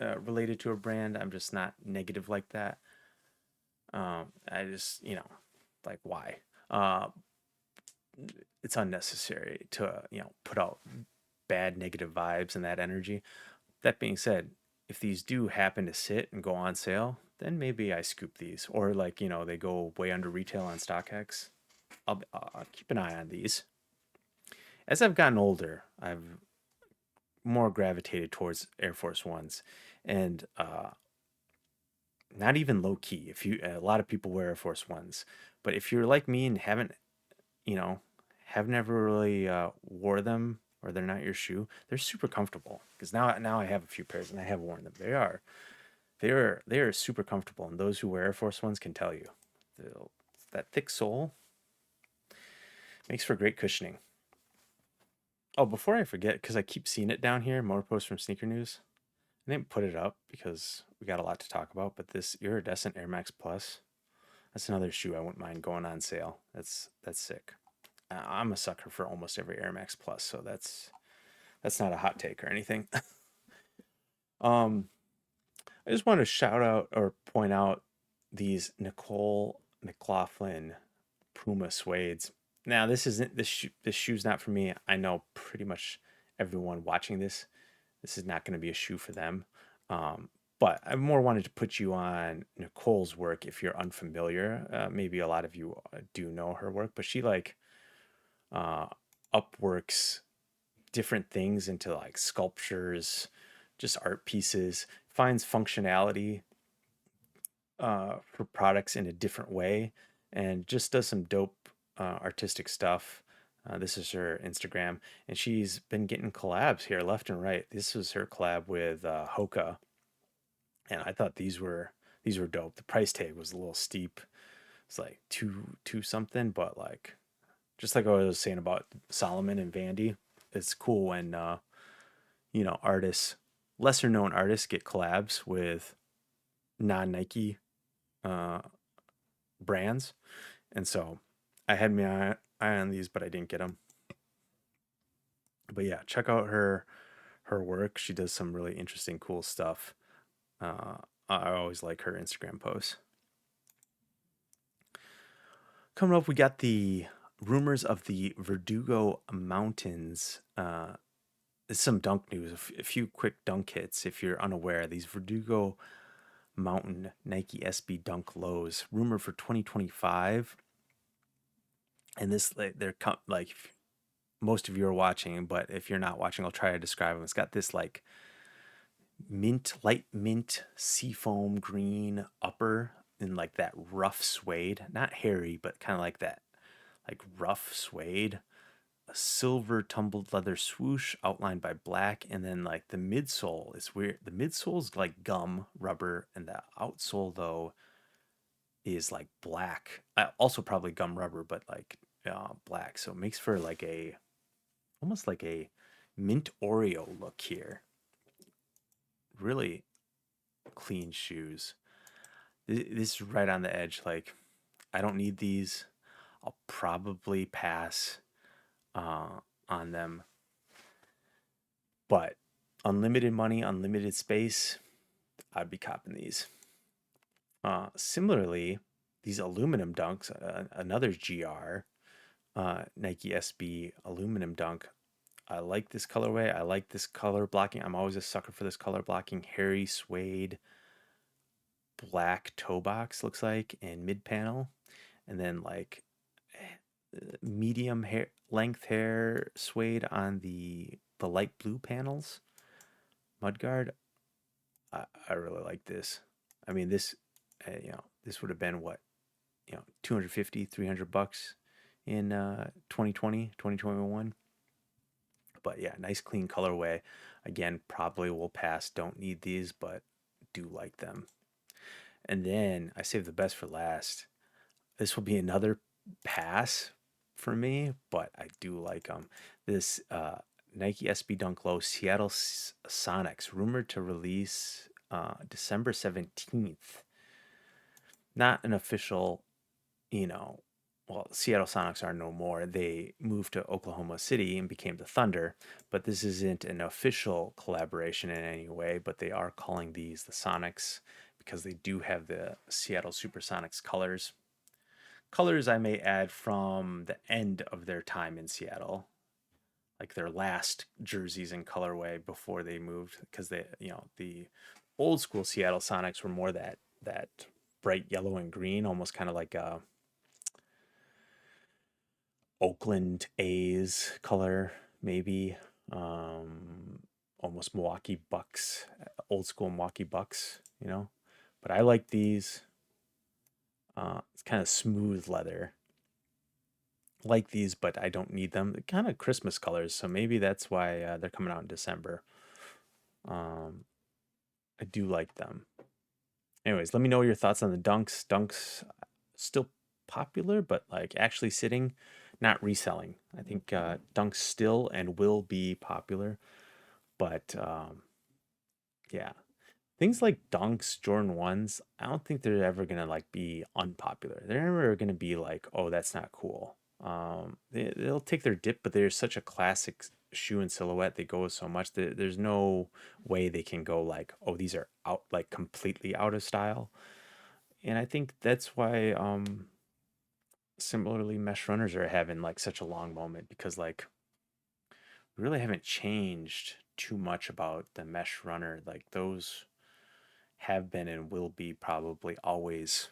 related to a brand. I'm just not negative like that. I just, like why? Uh, it's unnecessary to, put out bad negative vibes and that energy. That being said, if these do happen to sit and go on sale, then maybe I scoop these, or like, they go way under retail on StockX. I'll keep an eye on these. As I've gotten older, I've more gravitated towards Air Force Ones, and not even low key. If you, a lot of people wear Air Force Ones, but if you're like me and haven't, you know, have never really wore them, or they're not your shoe, they're super comfortable. Because now I have a few pairs and I have worn them. They are super comfortable, and those who wear Air Force Ones can tell you, that thick sole makes for great cushioning. Oh, before I forget, because I keep seeing it down here, more posts from Sneaker News. I didn't put it up because we got a lot to talk about, but this iridescent Air Max Plus, that's another shoe I wouldn't mind going on sale. That's sick. I'm a sucker for almost every Air Max Plus, so that's not a hot take or anything. um, I just want to shout out or point out these Nicole McLaughlin Puma suedes. Now this isn't this shoe's not for me. I know pretty much everyone watching this. This is not going to be a shoe for them. Um, but I more wanted to put you on Nicole's work if you're unfamiliar. Maybe a lot of you do know her work, but she like uh, upworks different things into like sculptures, just art pieces, finds functionality for products in a different way, and just does some dope artistic stuff. This is her Instagram, and she's been getting collabs here left and right. This was her collab with Hoka, and I thought these were dope. The price tag was a little steep. It's like two something, but like just like I was saying about Salomon and Vandy, it's cool when artists, lesser known artists, get collabs with non Nike uh, brands. And so I had my eye on these, but I didn't get them. But yeah, check out her work. She does some really interesting, cool stuff. Uh, I always like her Instagram posts. Coming up, we got the rumors of the Verdugo Mountains. Some dunk news, a few quick dunk hits. If you're unaware, these Verdugo Mountain Nike SB Dunk lows, rumored for 2025. And this, they're like, most of you are watching, but if you're not watching, I'll try to describe them. It's got this like light mint seafoam green upper in like that rough suede, not hairy, but kind of like that, like rough suede. A silver tumbled leather swoosh outlined by black, and then like the midsole is weird. The midsole is like gum rubber, and the outsole though is like black. Also probably gum rubber, but like black. So it makes for like a almost like a mint Oreo look here. Really clean shoes. This is right on the edge. Like, I don't need these. I'll probably pass on them. But unlimited money, unlimited space, I'd be copping these. Similarly, these aluminum dunks, another GR, Nike SB aluminum dunk. I like this colorway. I like this color blocking. I'm always a sucker for this color blocking. Hairy suede, black toe box looks like, and mid panel, and then like medium hair length hair suede on the light blue panels. Mudguard. I really like this. I mean this, this would have been what, 250, $300 in 2020, 2021. But yeah, nice clean colorway. Again, probably will pass. Don't need these, but do like them. And then I saved the best for last. This will be another pass for me, but I do like them. This Nike SB Dunk Low Seattle Sonics, rumored to release December 17th. Not an official, you know, well, Seattle Sonics are no more. They moved to Oklahoma City and became the Thunder, but this isn't an official collaboration in any way, but they are calling these the Sonics because they do have the Seattle Supersonics colors. Colors, I may add, from the end of their time in Seattle, like their last jerseys and colorway before they moved, because the old school Seattle Sonics were more that bright yellow and green, almost kind of like a Oakland A's color, maybe. Um, Almost Milwaukee Bucks, old school Milwaukee Bucks, you know. But I like these. It's kind of smooth leather. Like these, but I don't need them. They're kind of Christmas colors, so maybe that's why they're coming out in December. Um, I do like them. Anyways, let me know your thoughts on the Dunks. Dunks still popular, but like actually sitting, not reselling. I think Dunks still and will be popular, but yeah, things like Dunks, Jordan ones, I don't think they're ever gonna like be unpopular. They're never gonna be like, oh, that's not cool. They'll take their dip, but they're such a classic shoe and silhouette. They go so much that there's no way they can go like, oh, these are out like completely out of style. And I think that's why similarly mesh runners are having like such a long moment because like we really haven't changed too much about the mesh runner. Like those have been and will be probably always,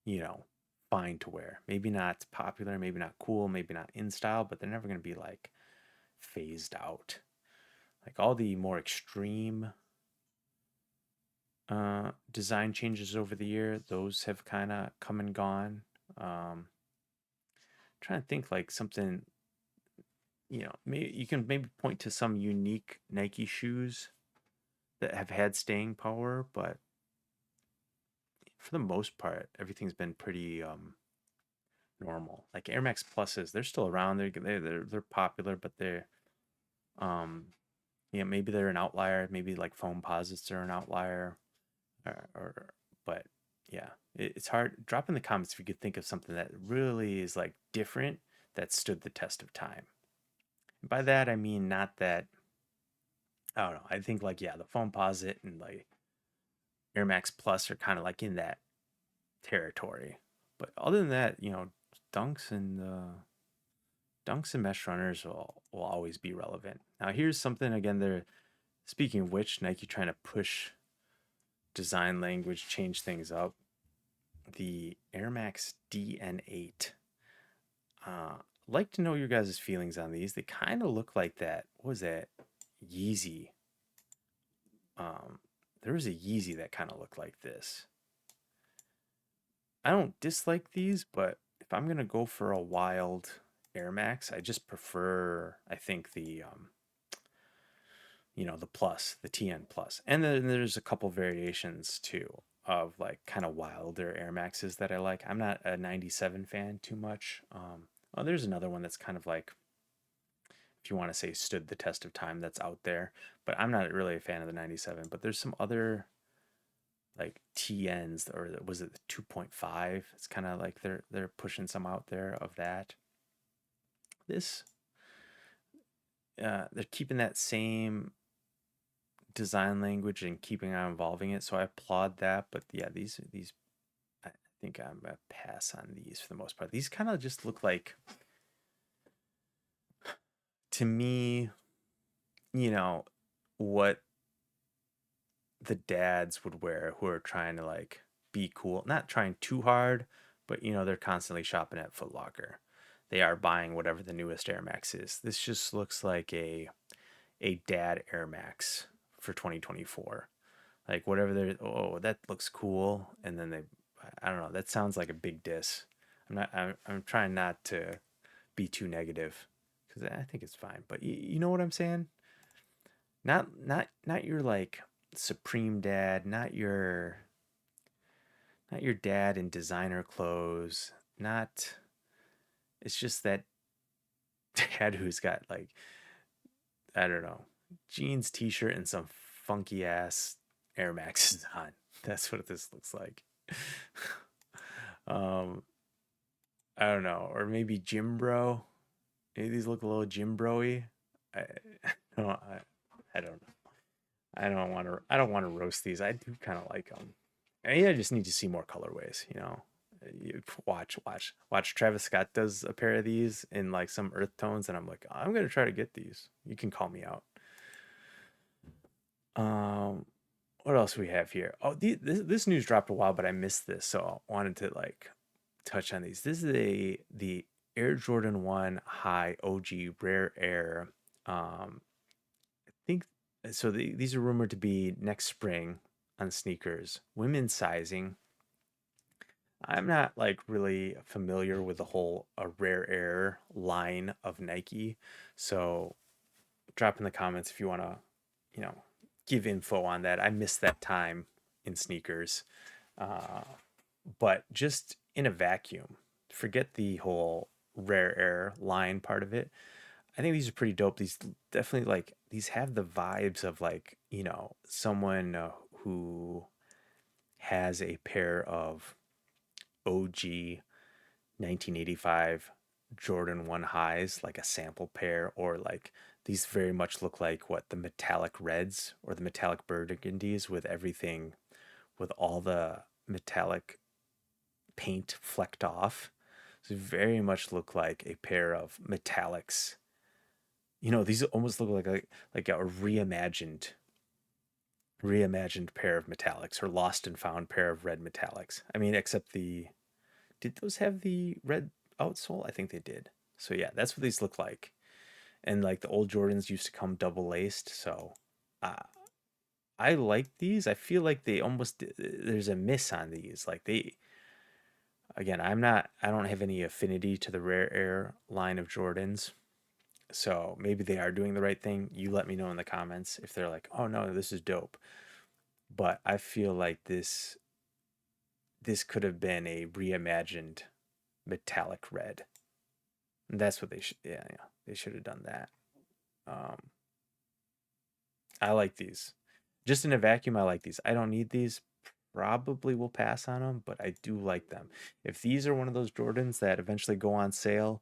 you know, fine to wear. Maybe not popular, maybe not cool, maybe not in style, but they're never going to be like phased out. Like all the more extreme design changes over the year, those have kind of come and gone. Trying to think like something, maybe you can maybe point to some unique Nike shoes that have had staying power, but for the most part, everything's been pretty normal. Like Air Max Pluses, they're still around. They're popular, but they're um maybe they're an outlier. Maybe like foam posits are an outlier, or but yeah, it's hard. Drop in the comments if you could think of something that really is like different that stood the test of time. And by that I mean not that I don't know. I think like yeah, the foam posit and like Air Max Plus are kind of like in that territory. But other than that, dunks and dunks and mesh runners will always be relevant. Now here's something again. They're speaking of which, Nike trying to push design language, change things up. The Air Max DN8. Like to know your guys' feelings on these. They kind of look like that. What was that? Yeezy. Um, there was a Yeezy that kind of looked like this. I don't dislike these, but if I'm gonna go for a wild Air Max, I just prefer, I think, the plus, the TN plus. And then there's a couple variations too of like kind of wilder Air Maxes that I like. I'm not a 97 fan too much. There's another one that's kind of like, if you want to say stood the test of time, that's out there, but I'm not really a fan of the 97. But there's some other like TNs, or was it the 2.5? It's kind of like they're pushing some out there of that. This they're keeping that same design language and keeping on evolving it, so I applaud that. But yeah, these I think I'm gonna pass on these for the most part. These kind of just look like, to me, what the dads would wear who are trying to like be cool, not trying too hard, but they're constantly shopping at Foot Locker. They are buying whatever the newest Air Max is. This just looks like a dad Air Max for 2024. Like whatever they're, oh, that looks cool, and then I don't know, that sounds like a big diss. I'm trying not to be too negative because I think it's fine, but you know what I'm saying? Not your like supreme dad, not your dad in designer clothes, not, it's just that dad who's got like, I don't know, jeans, t-shirt, and some funky ass Air Maxes on. That's what this looks like. um I don't know, or maybe gym bro. Maybe these look a little gym bro-y. I, no, I don't know. I don't want to. I don't want to roast these. I do kind of like them. I just need to see more colorways. Watch. Travis Scott does a pair of these in like some earth tones, and I'm like, I'm gonna try to get these. You can call me out. Um, what else we have here? Oh, this news dropped a while, but I missed this, so I wanted to like touch on these. This is the Air Jordan 1 High OG Rare Air. I think so. These are rumored to be next spring on sneakers. Women's sizing. I'm not like really familiar with the whole Rare Air line of Nike, so drop in the comments if you want to, you know, give info on that. I missed that time in sneakers. Uh, but just in a vacuum, forget the whole Rare Air line part of it. I think these are pretty dope. These definitely like these have the vibes of like, someone who has a pair of OG 1985 Jordan 1 highs, like a sample pair, or like these very much look like what the metallic reds or the metallic burgundies with everything, with all the metallic paint flecked off. So very much look like a pair of metallics. These almost look like a reimagined pair of metallics, or lost and found pair of red metallics. I mean, except did those have the red outsole? I think they did. So yeah, that's what these look like. And like the old Jordans used to come double laced. So uh, I like these. I feel like there's a miss on these. Like again, I don't have any affinity to the Rare Air line of Jordans. So maybe they are doing the right thing. You let me know in the comments if they're like, oh no, this is dope. But I feel like this could have been a reimagined metallic red. And that's what they should. Yeah, they should have done that. Um, I like these. Just in a vacuum, I like these. I don't need these. Probably will pass on them, but I do like them. If these are one of those Jordans that eventually go on sale,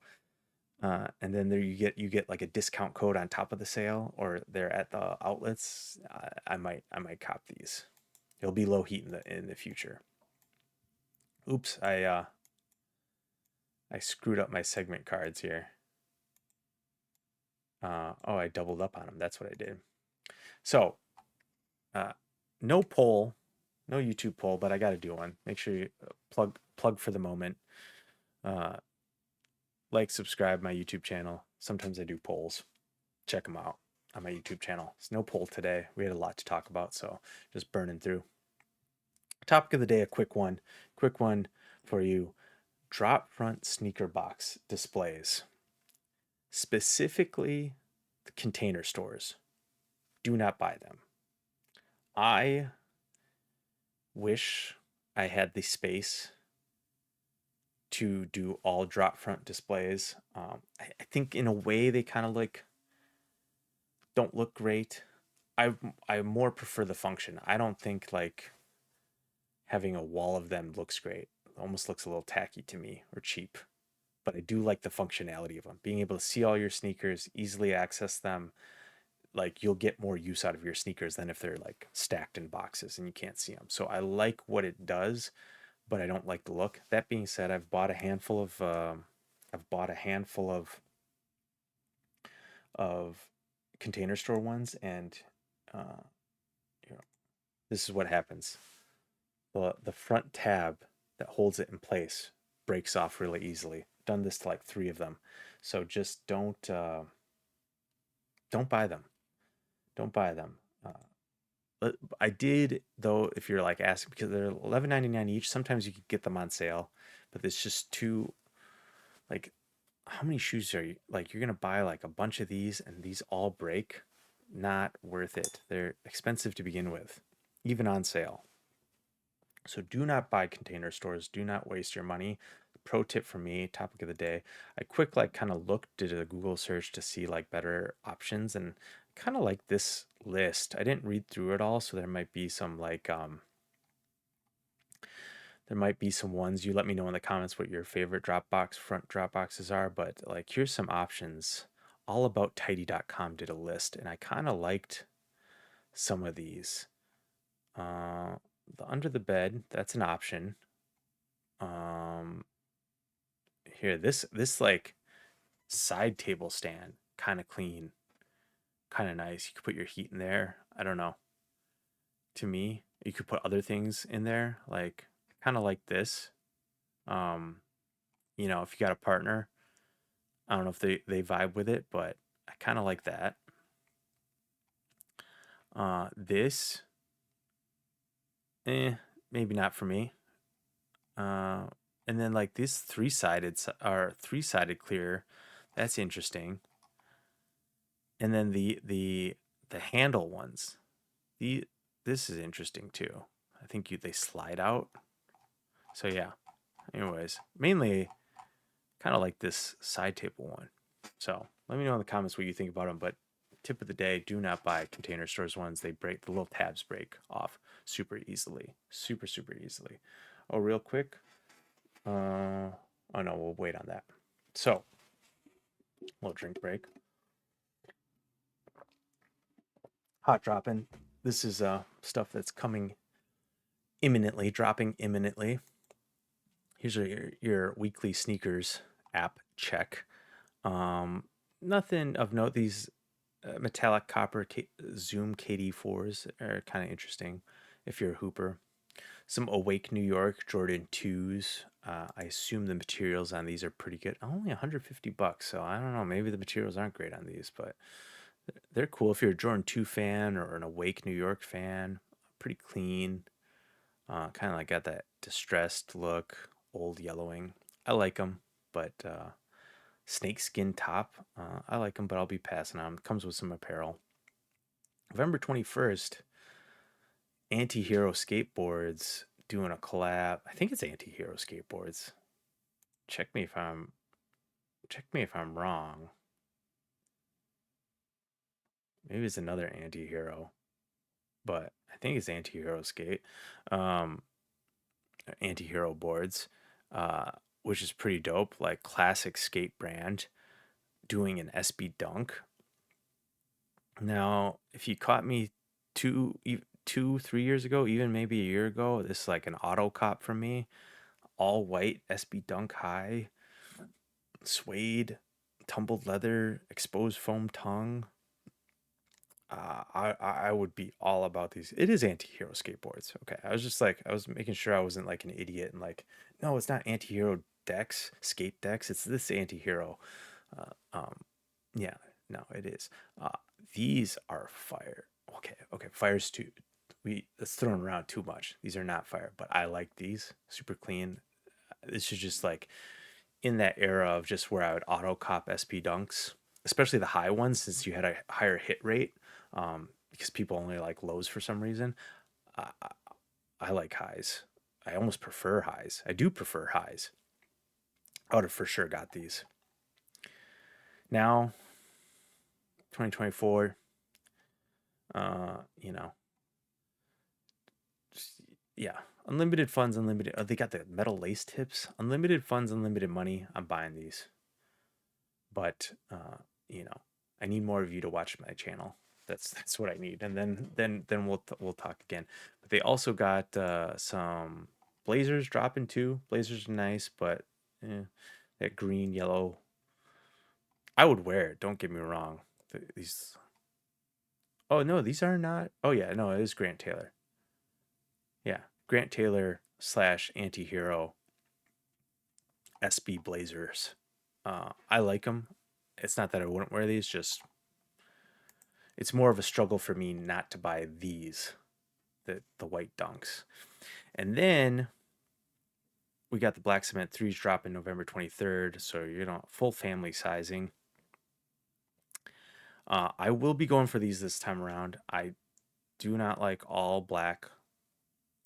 and then there you get like a discount code on top of the sale, or they're at the outlets, I might cop these. It'll be low heat in the future. Oops, I screwed up my segment cards here. Oh, I doubled up on them. That's what I did. So, uh, no poll, no YouTube poll, but I got to do one. Make sure you plug for the moment. Uh, like, subscribe my YouTube channel. Sometimes I do polls. Check them out on my YouTube channel. It's no poll today. We had a lot to talk about, so just burning through. Topic of the day, a quick one. Quick one for you. Drop front sneaker box displays. Specifically the container stores. Do not buy them. I wish I had the space to do all drop front displays. I think in a way they kind of like don't look great. I more prefer the function. I don't think like having a wall of them looks great. It almost looks a little tacky to me, or cheap. But I do like the functionality of them. Being able to see all your sneakers, easily access them. Like you'll get more use out of your sneakers than if they're like stacked in boxes and you can't see them. So I like what it does, but I don't like the look. That being said, I've bought a handful of container store ones, and uh, you know, this is what happens. The front tab that holds it in place breaks off really easily. Done this to like 3 of them. So just don't buy them. Don't buy them. I did though. If you're like asking, because they're $11.99 each. Sometimes you could get them on sale, but it's just too like. How many shoes are you like? You're gonna buy like a bunch of these, and these all break. Not worth it. They're expensive to begin with, even on sale. So do not buy container stores. Do not waste your money. Pro tip from me, topic of the day. I quick like kind of looked, did a Google search to see like better options, and kind of like this list. I didn't read through it all, so there might be some like There might be some ones. You let me know in the comments what your favorite front drop boxes are, but like here's some options. Allabouttidy.com did a list, and I kind of liked some of these. The under the bed, that's an option. Here, this like side table stand, kind of clean, kind of nice. You could put your heat in there. I don't know. To me, you could put other things in there, like kind of like this. Um, if you got a partner, I don't know if they vibe with it, but I kind of like that. This, maybe not for me. And then like this three-sided clear, that's interesting. And then the handle ones, this is interesting too. I think they slide out. So yeah. Anyways, mainly kind of like this side table one. So let me know in the comments what you think about them. But tip of the day: do not buy Container Stores ones. They break, the little tabs break off super easily, super easily. Oh, real quick. Oh no, we'll wait on that. So, little drink break. Hot dropping. This is stuff that's coming imminently, dropping imminently. Here's your weekly sneakers app check. Nothing of note. These metallic copper Zoom KD4s are kind of interesting if you're a hooper. Some Awake New York Jordan 2s. I assume the materials on these are pretty good. Only $150, so I don't know. Maybe the materials aren't great on these, but they're cool if you're a Jordan 2 fan or an Awake New York fan. Pretty clean. Kind of like got that distressed look, old yellowing. I like them, but snakeskin top. I like them, but I'll be passing on them. Comes with some apparel. November 21st, Antihero Skateboards doing a collab. I think it's Antihero Skateboards. Check me if I'm wrong. Maybe it's another Antihero, but I think it's Antihero Skate. Antihero boards, which is pretty dope. Like classic skate brand doing an SB Dunk. Now, if you caught me 3 years ago, even maybe a year ago, this is like an auto cop from me. All white SB Dunk high, suede, tumbled leather, exposed foam tongue. I would be all about these. It is Antihero skateboards. Okay, I was making sure I wasn't like an idiot and like, no, it's not Antihero skate decks. It's this Antihero. Yeah, no, it is. These are fire. Okay, fire's too. That's thrown around too much. These are not fire, but I like these. Super clean. This is just like in that era of just where I would auto cop SP Dunks, especially the high ones, since you had a higher hit rate. Because people only like lows for some reason. I like highs. I almost prefer highs. I do prefer highs. I would have for sure got these. Now, 2024. You know, yeah, unlimited funds, unlimited. Oh, they got the metal lace tips. Unlimited funds, unlimited money. I'm buying these. But I need more of you to watch my channel. That's what I need, and then we'll talk again. But they also got some blazers dropping too. Blazers are nice, but that green yellow. I would wear it. Don't get me wrong. These. Oh no, these are not. Oh yeah, no, it is Grant Taylor. Yeah, Grant Taylor / Antihero SB Blazers. I like them. It's not that I wouldn't wear these, just it's more of a struggle for me not to buy these, the white dunks. And then we got the Black Cement 3s dropping November 23rd, so full family sizing. I will be going for these this time around. I do not like all black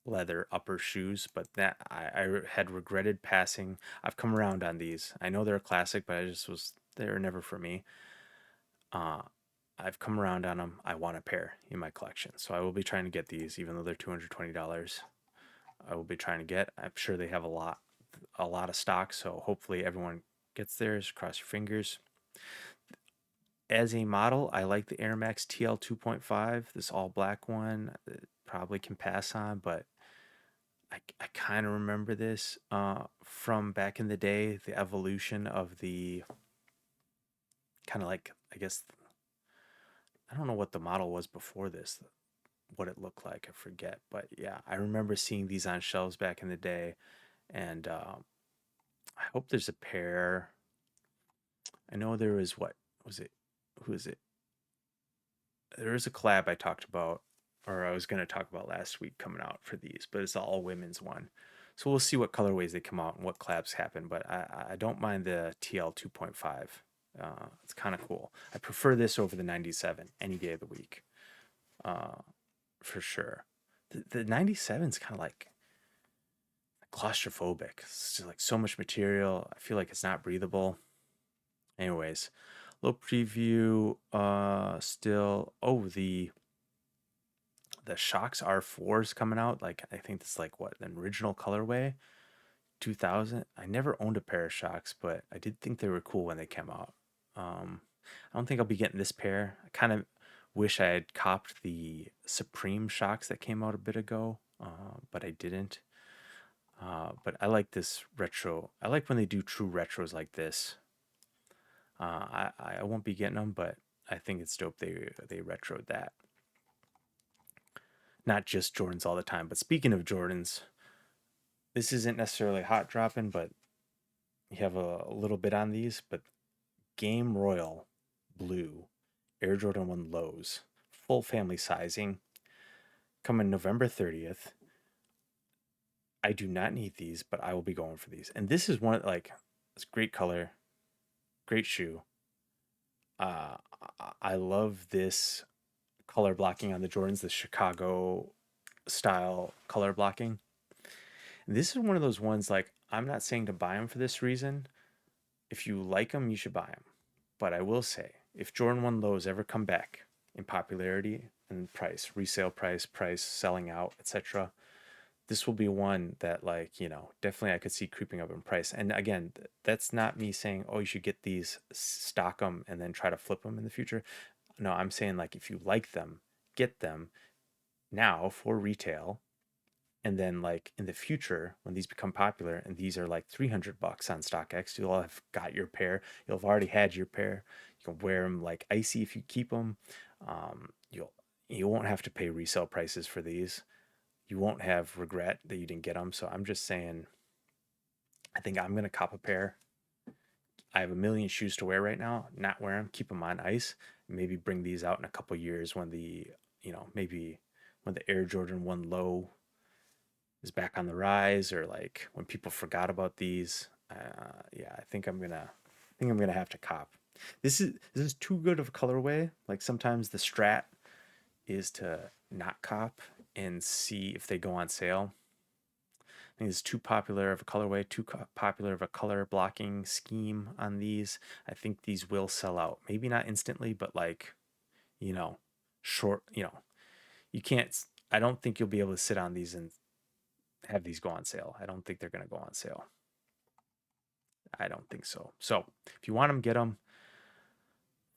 leather upper shoes, but that I had regretted passing. I've come around on these. I know they're a classic, but they were never for me. I've come around on them. I want a pair in my collection, so I will be trying to get these, even though they're $220. I will be trying to get. I'm sure they have a lot of stock, so hopefully everyone gets theirs. Cross your fingers. As a model, I like the Air Max TL 2.5, this all black one. Probably can pass on, but I kind of remember this from back in the day, the evolution of the kind of like, I guess, I don't know what the model was before this, what it looked like. I forget. But yeah, I remember seeing these on shelves back in the day. And I hope there's a pair. I know there was, what was it? Who is it? There is a collab I talked about, or I was going to talk about last week coming out for these, but it's an all women's one. So we'll see what colorways they come out and what collabs happen. But I don't mind the TL 2.5. It's kind of cool. I prefer this over the 97 any day of the week, uh, for sure. The 97 is kind of like claustrophobic. It's just like so much material. I feel like it's not breathable. Anyways, little preview. Still, the Shocks R4 is coming out. Like I think this is like what an original colorway, 2000. I never owned a pair of Shocks, but I did think they were cool when they came out. I don't think I'll be getting this pair. I kind of wish I had copped the Supreme Shocks that came out a bit ago, but I didn't. But I like this retro. I like when they do true retros like this. I won't be getting them, but I think it's dope they retroed that. Not just Jordans all the time, but speaking of Jordans, this isn't necessarily hot dropping, but you have a little bit on these. But Game Royal Blue Air Jordan 1 Lows, full family sizing, coming November 30th. I do not need these, but I will be going for these. And this is one like it's great color, great shoe. Uh, I love this color blocking on the Jordans, the Chicago style color blocking. And this is one of those ones like I'm not saying to buy them for this reason. If you like them, you should buy them. But I will say, if Jordan 1 lows ever come back in popularity and price, resale price, selling out, etc., this will be one that like definitely I could see creeping up in price. And again, that's not me saying, oh, you should get these, stock them, and then try to flip them in the future. No, I'm saying like if you like them, get them now for retail, and then like in the future when these become popular and these are like $300 on StockX, you'll have got your pair. You'll have already had your pair. You can wear them like icy if you keep them. You won't have to pay resale prices for these. You won't have regret that you didn't get them. So I'm just saying, I think I'm gonna cop a pair. I have a million shoes to wear right now. Not wear them, keep them on ice. Maybe bring these out in a couple years when maybe when the Air Jordan 1 Low is back on the rise, or like when people forgot about these. Yeah, I think I'm gonna have to cop. This is too good of a colorway. Like sometimes the strat is to not cop and see if they go on sale. I think it's too popular of a colorway, too popular of a color blocking scheme on these. I think these will sell out. Maybe not instantly, but like, you know, short, you can't, I don't think you'll be able to sit on these and have these go on sale. I don't think they're going to go on sale. I don't think so. So if you want them, get them.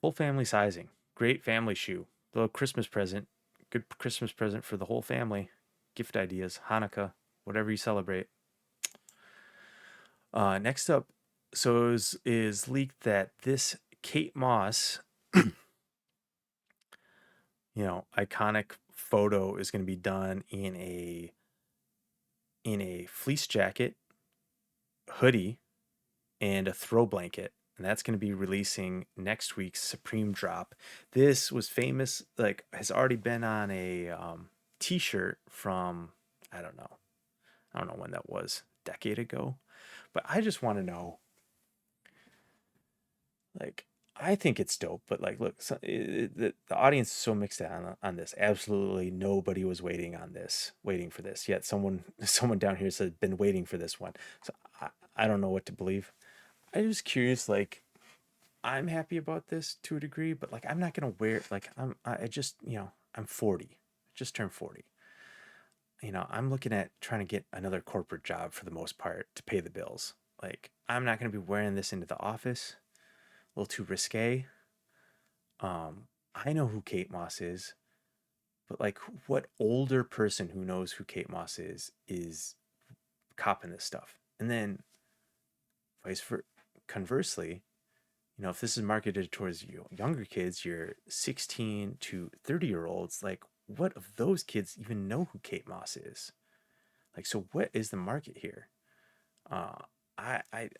Full family sizing. Great family shoe. Little Christmas present. Good Christmas present for the whole family. Gift ideas. Hanukkah. Whatever you celebrate. Next up, so is leaked that this Kate Moss, iconic photo is going to be done in a fleece jacket, hoodie, and a throw blanket, and that's going to be releasing next week's Supreme drop. This was famous, like has already been on a T-shirt from I don't know when that was, a decade ago. But I just want to know, like, I think it's dope, but like, look, the audience is so mixed on this. Absolutely nobody was waiting for this. Yet someone down here said been waiting for this one. So I don't know what to believe. I'm just curious. Like, I'm happy about this to a degree, but like, I'm not gonna wear like I just I'm 40. I just turned 40. I'm looking at trying to get another corporate job for the most part to pay the bills. Like, I'm not going to be wearing this into the office. A little too risque. I know who Kate Moss is, but like, what older person who knows who Kate Moss is copping this stuff? And then, vice versa, conversely, if this is marketed towards younger kids, your 16 to 30-year-olds, like, what of those kids even know who Kate Moss is? Like, so what is the market here? Uh, I, I,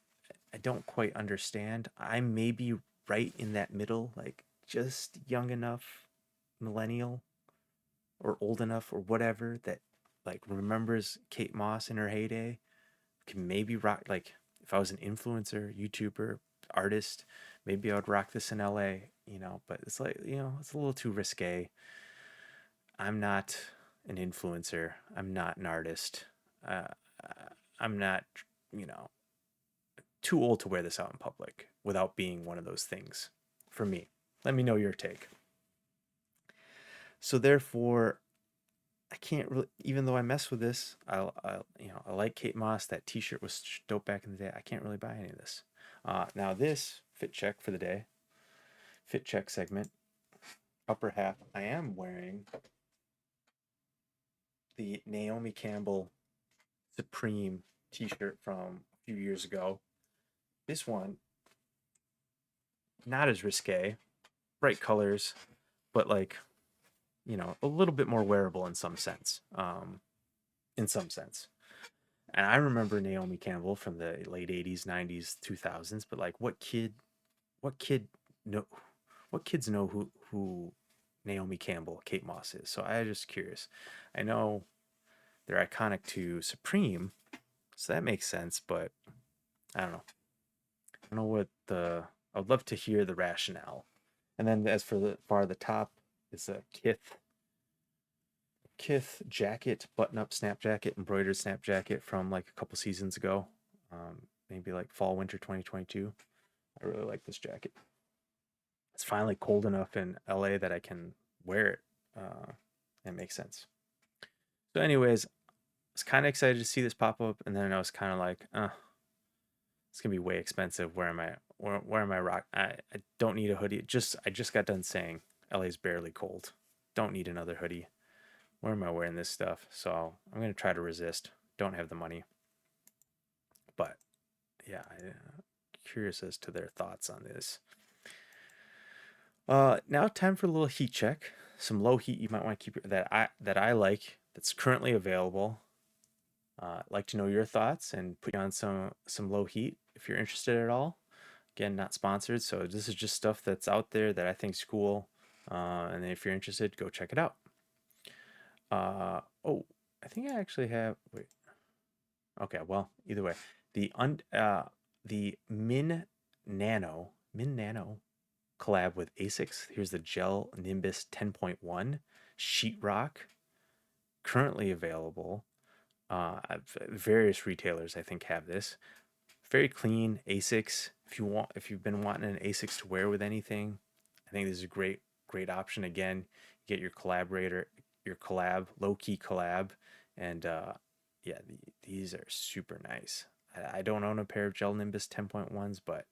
I don't quite understand. I may be right in that middle, like just young enough, millennial or old enough or whatever that like remembers Kate Moss in her heyday, can maybe rock. Like, if I was an influencer, YouTuber, artist, maybe I would rock this in LA, but it's like, it's a little too risque. I'm not an influencer. I'm not an artist. Uh, I'm not, you know, too old to wear this out in public without being one of those things for me. Let me know your take. So therefore, I can't really, even though I mess with this, I like Kate Moss. That T-shirt was dope back in the day. I can't really buy any of this. Now this fit check for the day, fit check segment, upper half. I am wearing the Naomi Campbell Supreme T-shirt from a few years ago. This one, not as risque, bright colors, but like, a little bit more wearable in some sense. In some sense. And I remember Naomi Campbell from the late 80s, 90s, 2000s, but like what kid know what kids know who Naomi Campbell, Kate Moss is. So I just curious. I know they're iconic to Supreme, so that makes sense, but I don't know. I don't know what the I'd love to hear the rationale. And then as for the top is a Kith jacket, button up snap jacket, embroidered snap jacket from like a couple seasons ago. Maybe like fall, winter 2022. I really like this jacket. It's finally cold enough in LA that I can wear it. It makes sense. So, anyways, I was kind of excited to see this pop up, and then I was kind of like, it's gonna be way expensive. Where am I rock? I don't need a hoodie. I just got done saying LA's barely cold. Don't need another hoodie. Where am I wearing this stuff? So I'm gonna try to resist. Don't have the money, but yeah, I'm curious as to their thoughts on this. Now time for a little heat check. Some low heat you might want to keep that I like that's currently available. Like to know your thoughts and put you on some low heat if you're interested at all. Again, not sponsored, so this is just stuff that's out there that I think's cool. And if you're interested, go check it out. Oh, I think I actually have. Wait. Okay, well, either way, the Min Nano collab with Asics. Here's the Gel Nimbus 10.1 sheetrock, currently available. Various retailers I think have this. Very clean Asics. If you've been wanting an Asics to wear with anything, I think this is a great option. Again, you get your collab, low key collab, and yeah, these are super nice. I don't own a pair of Gel Nimbus 10.1s, but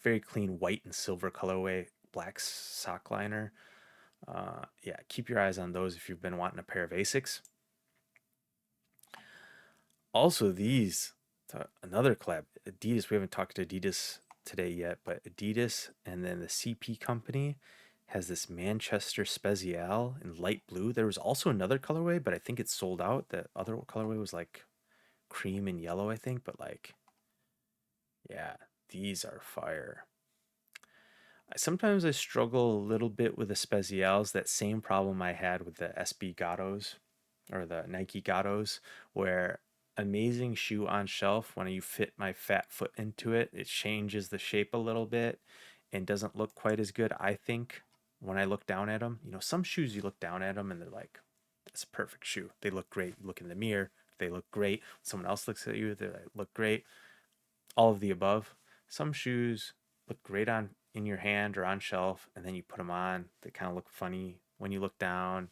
very clean white and silver colorway, black sock liner. Yeah, keep your eyes on those if you've been wanting a pair of Asics. Also, another collab, Adidas. We haven't talked to Adidas today yet, but Adidas and then the CP company has this Manchester Spezial in light blue. There was also another colorway, but I think it's sold out. The other colorway was like cream and yellow, I think, but like, yeah, these are fire. Sometimes I struggle a little bit with the Spezials, that same problem I had with the SB Gatos or the Nike Gatos, where amazing shoe on shelf, when you fit my fat foot into it, it changes the shape a little bit and doesn't look quite as good, I think, when I look down at them. Some shoes you look down at them and they're like, that's a perfect shoe. They look great. You look in the mirror, they look great. Someone else looks at you, they look great. All of the above. Some shoes look great on in your hand or on shelf, and then you put them on, they kind of look funny when you look down,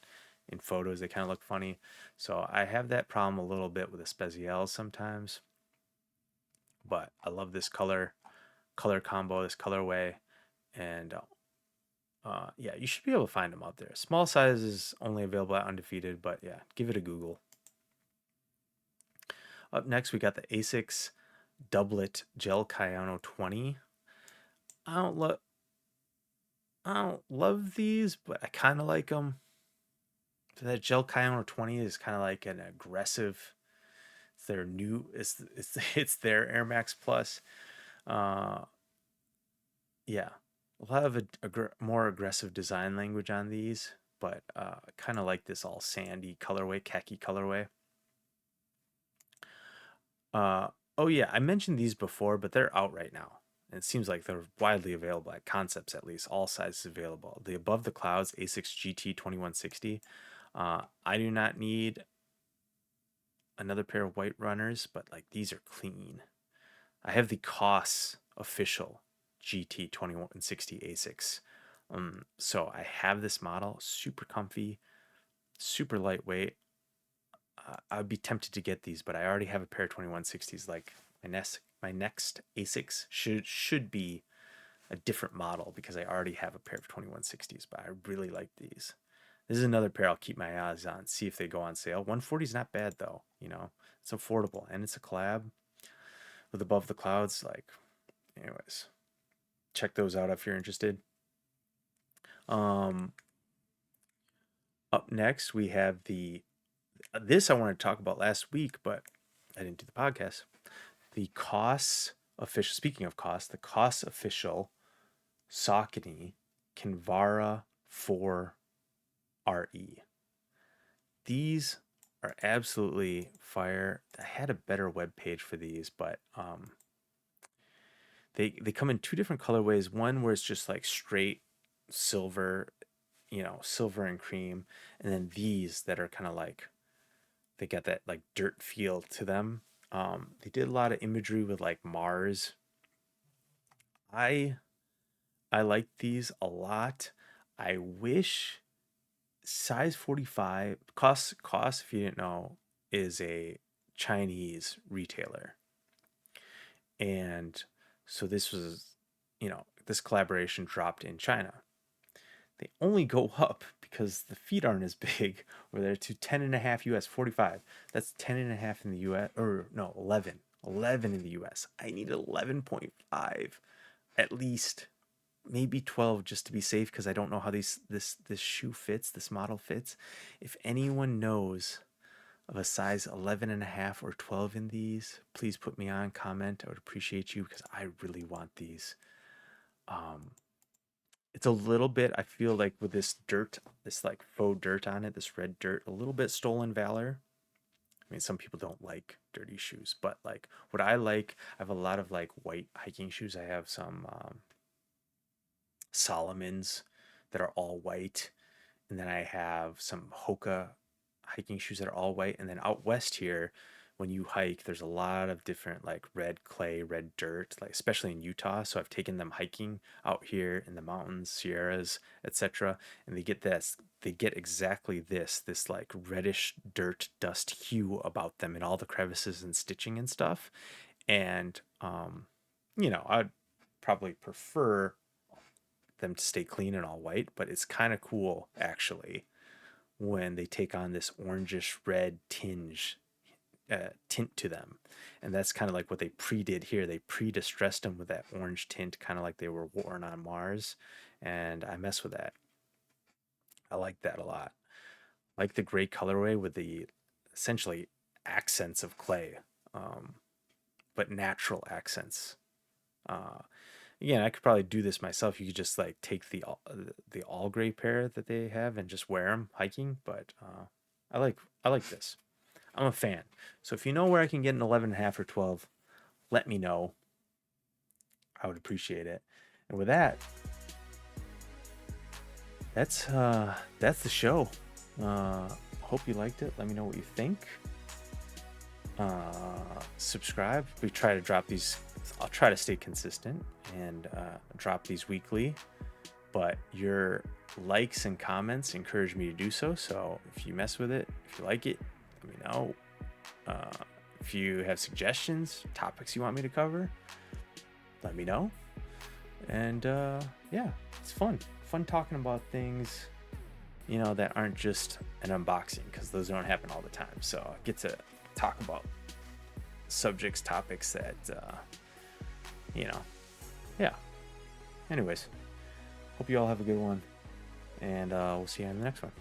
in photos they kind of look funny. So I have that problem a little bit with the Spezials sometimes. But I love this color combo, this colorway, and yeah, you should be able to find them out there. Small size is only available at Undefeated, but yeah, give it a Google. Up next, we got the Asics Doublet Gel Kayano 20. I don't love these, but I kind of like them. That Gel Kayano 20 is kind of like an aggressive. It's their new. It's their Air Max Plus. Uh, yeah, a lot of more aggressive design language on these, but kind of like this all sandy colorway, khaki colorway. Oh yeah, I mentioned these before, but they're out right now. And it seems like they're widely available at Concepts, at least all sizes available. The Above the Clouds Asics GT 2160. I do not need another pair of white runners, but like these are clean. I have the COS official GT 2160 Asics. So I have this model, super comfy, super lightweight. I'd be tempted to get these, but I already have a pair of 2160s. Like my next Asics should be a different model because I already have a pair of 2160s, but I really like these. This is another pair I'll keep my eyes on, see if they go on sale. 140 is not bad though, you know. It's affordable and it's a collab with Above the Clouds. Like, anyways, check those out if you're interested. Up next we have this I wanted to talk about last week, but I didn't do the podcast. The COS official. Speaking of COS, the COS official Saucony Kinvara 4 RE. These are absolutely fire. I had a better web page for these, but they come in two different colorways. One where it's just like straight silver, silver and cream, and then these that are kind of like they got that like dirt feel to them. They did a lot of imagery with like Mars. I like these a lot. I wish size 45 COS if you didn't know is a Chinese retailer, and so this was this collaboration dropped in China. They only go up because the feet aren't as big, or they're to 10.5 US 45. That's 10.5 in the US, or no, 11 in the US. I need 11.5 at least, maybe 12 just to be safe, because I don't know how this shoe fits, this model fits. If anyone knows of a size 11.5 or 12 in these, please put me on, comment. I would appreciate you because I really want these. It's a little bit, I feel like with this dirt, this like faux dirt on it, this red dirt, a little bit stolen valor. I mean, some people don't like dirty shoes, but like what I like, I have a lot of like white hiking shoes. I have some Salomons that are all white, and then I have some Hoka hiking shoes that are all white. And then out west here, when you hike, there's a lot of different like red clay, red dirt, like especially in Utah. So I've taken them hiking out here in the mountains, Sierras, etc. And they get exactly this like reddish dirt dust hue about them in all the crevices and stitching and stuff. And I'd probably prefer them to stay clean and all white, but it's kind of cool actually when they take on this orangish red tinge tint to them. And that's kind of like what they pre-did here. They pre-distressed them with that orange tint, kind of like they were worn on Mars. And I mess with that. I like that a lot. I like the gray colorway with the essentially accents of clay, but natural accents. Again, I could probably do this myself. You could just like take the all gray pair that they have and just wear them hiking. But I like this. I'm a fan. So if you know where I can get an 11.5 or 12, let me know. I would appreciate it. And with that, that's the show. Hope you liked it. Let me know what you think. Subscribe. We try to drop these. I'll try to stay consistent and drop these weekly. but your likes and comments encourage me to do so. So if you mess with it, if you like it, let me know. If you have suggestions, topics you want me to cover, let me know. And yeah, it's fun talking about things, you know, that aren't just an unboxing, because those don't happen all the time. So I get to talk about subjects, topics that you know, yeah. Anyways, hope you all have a good one, and we'll see you in the next one.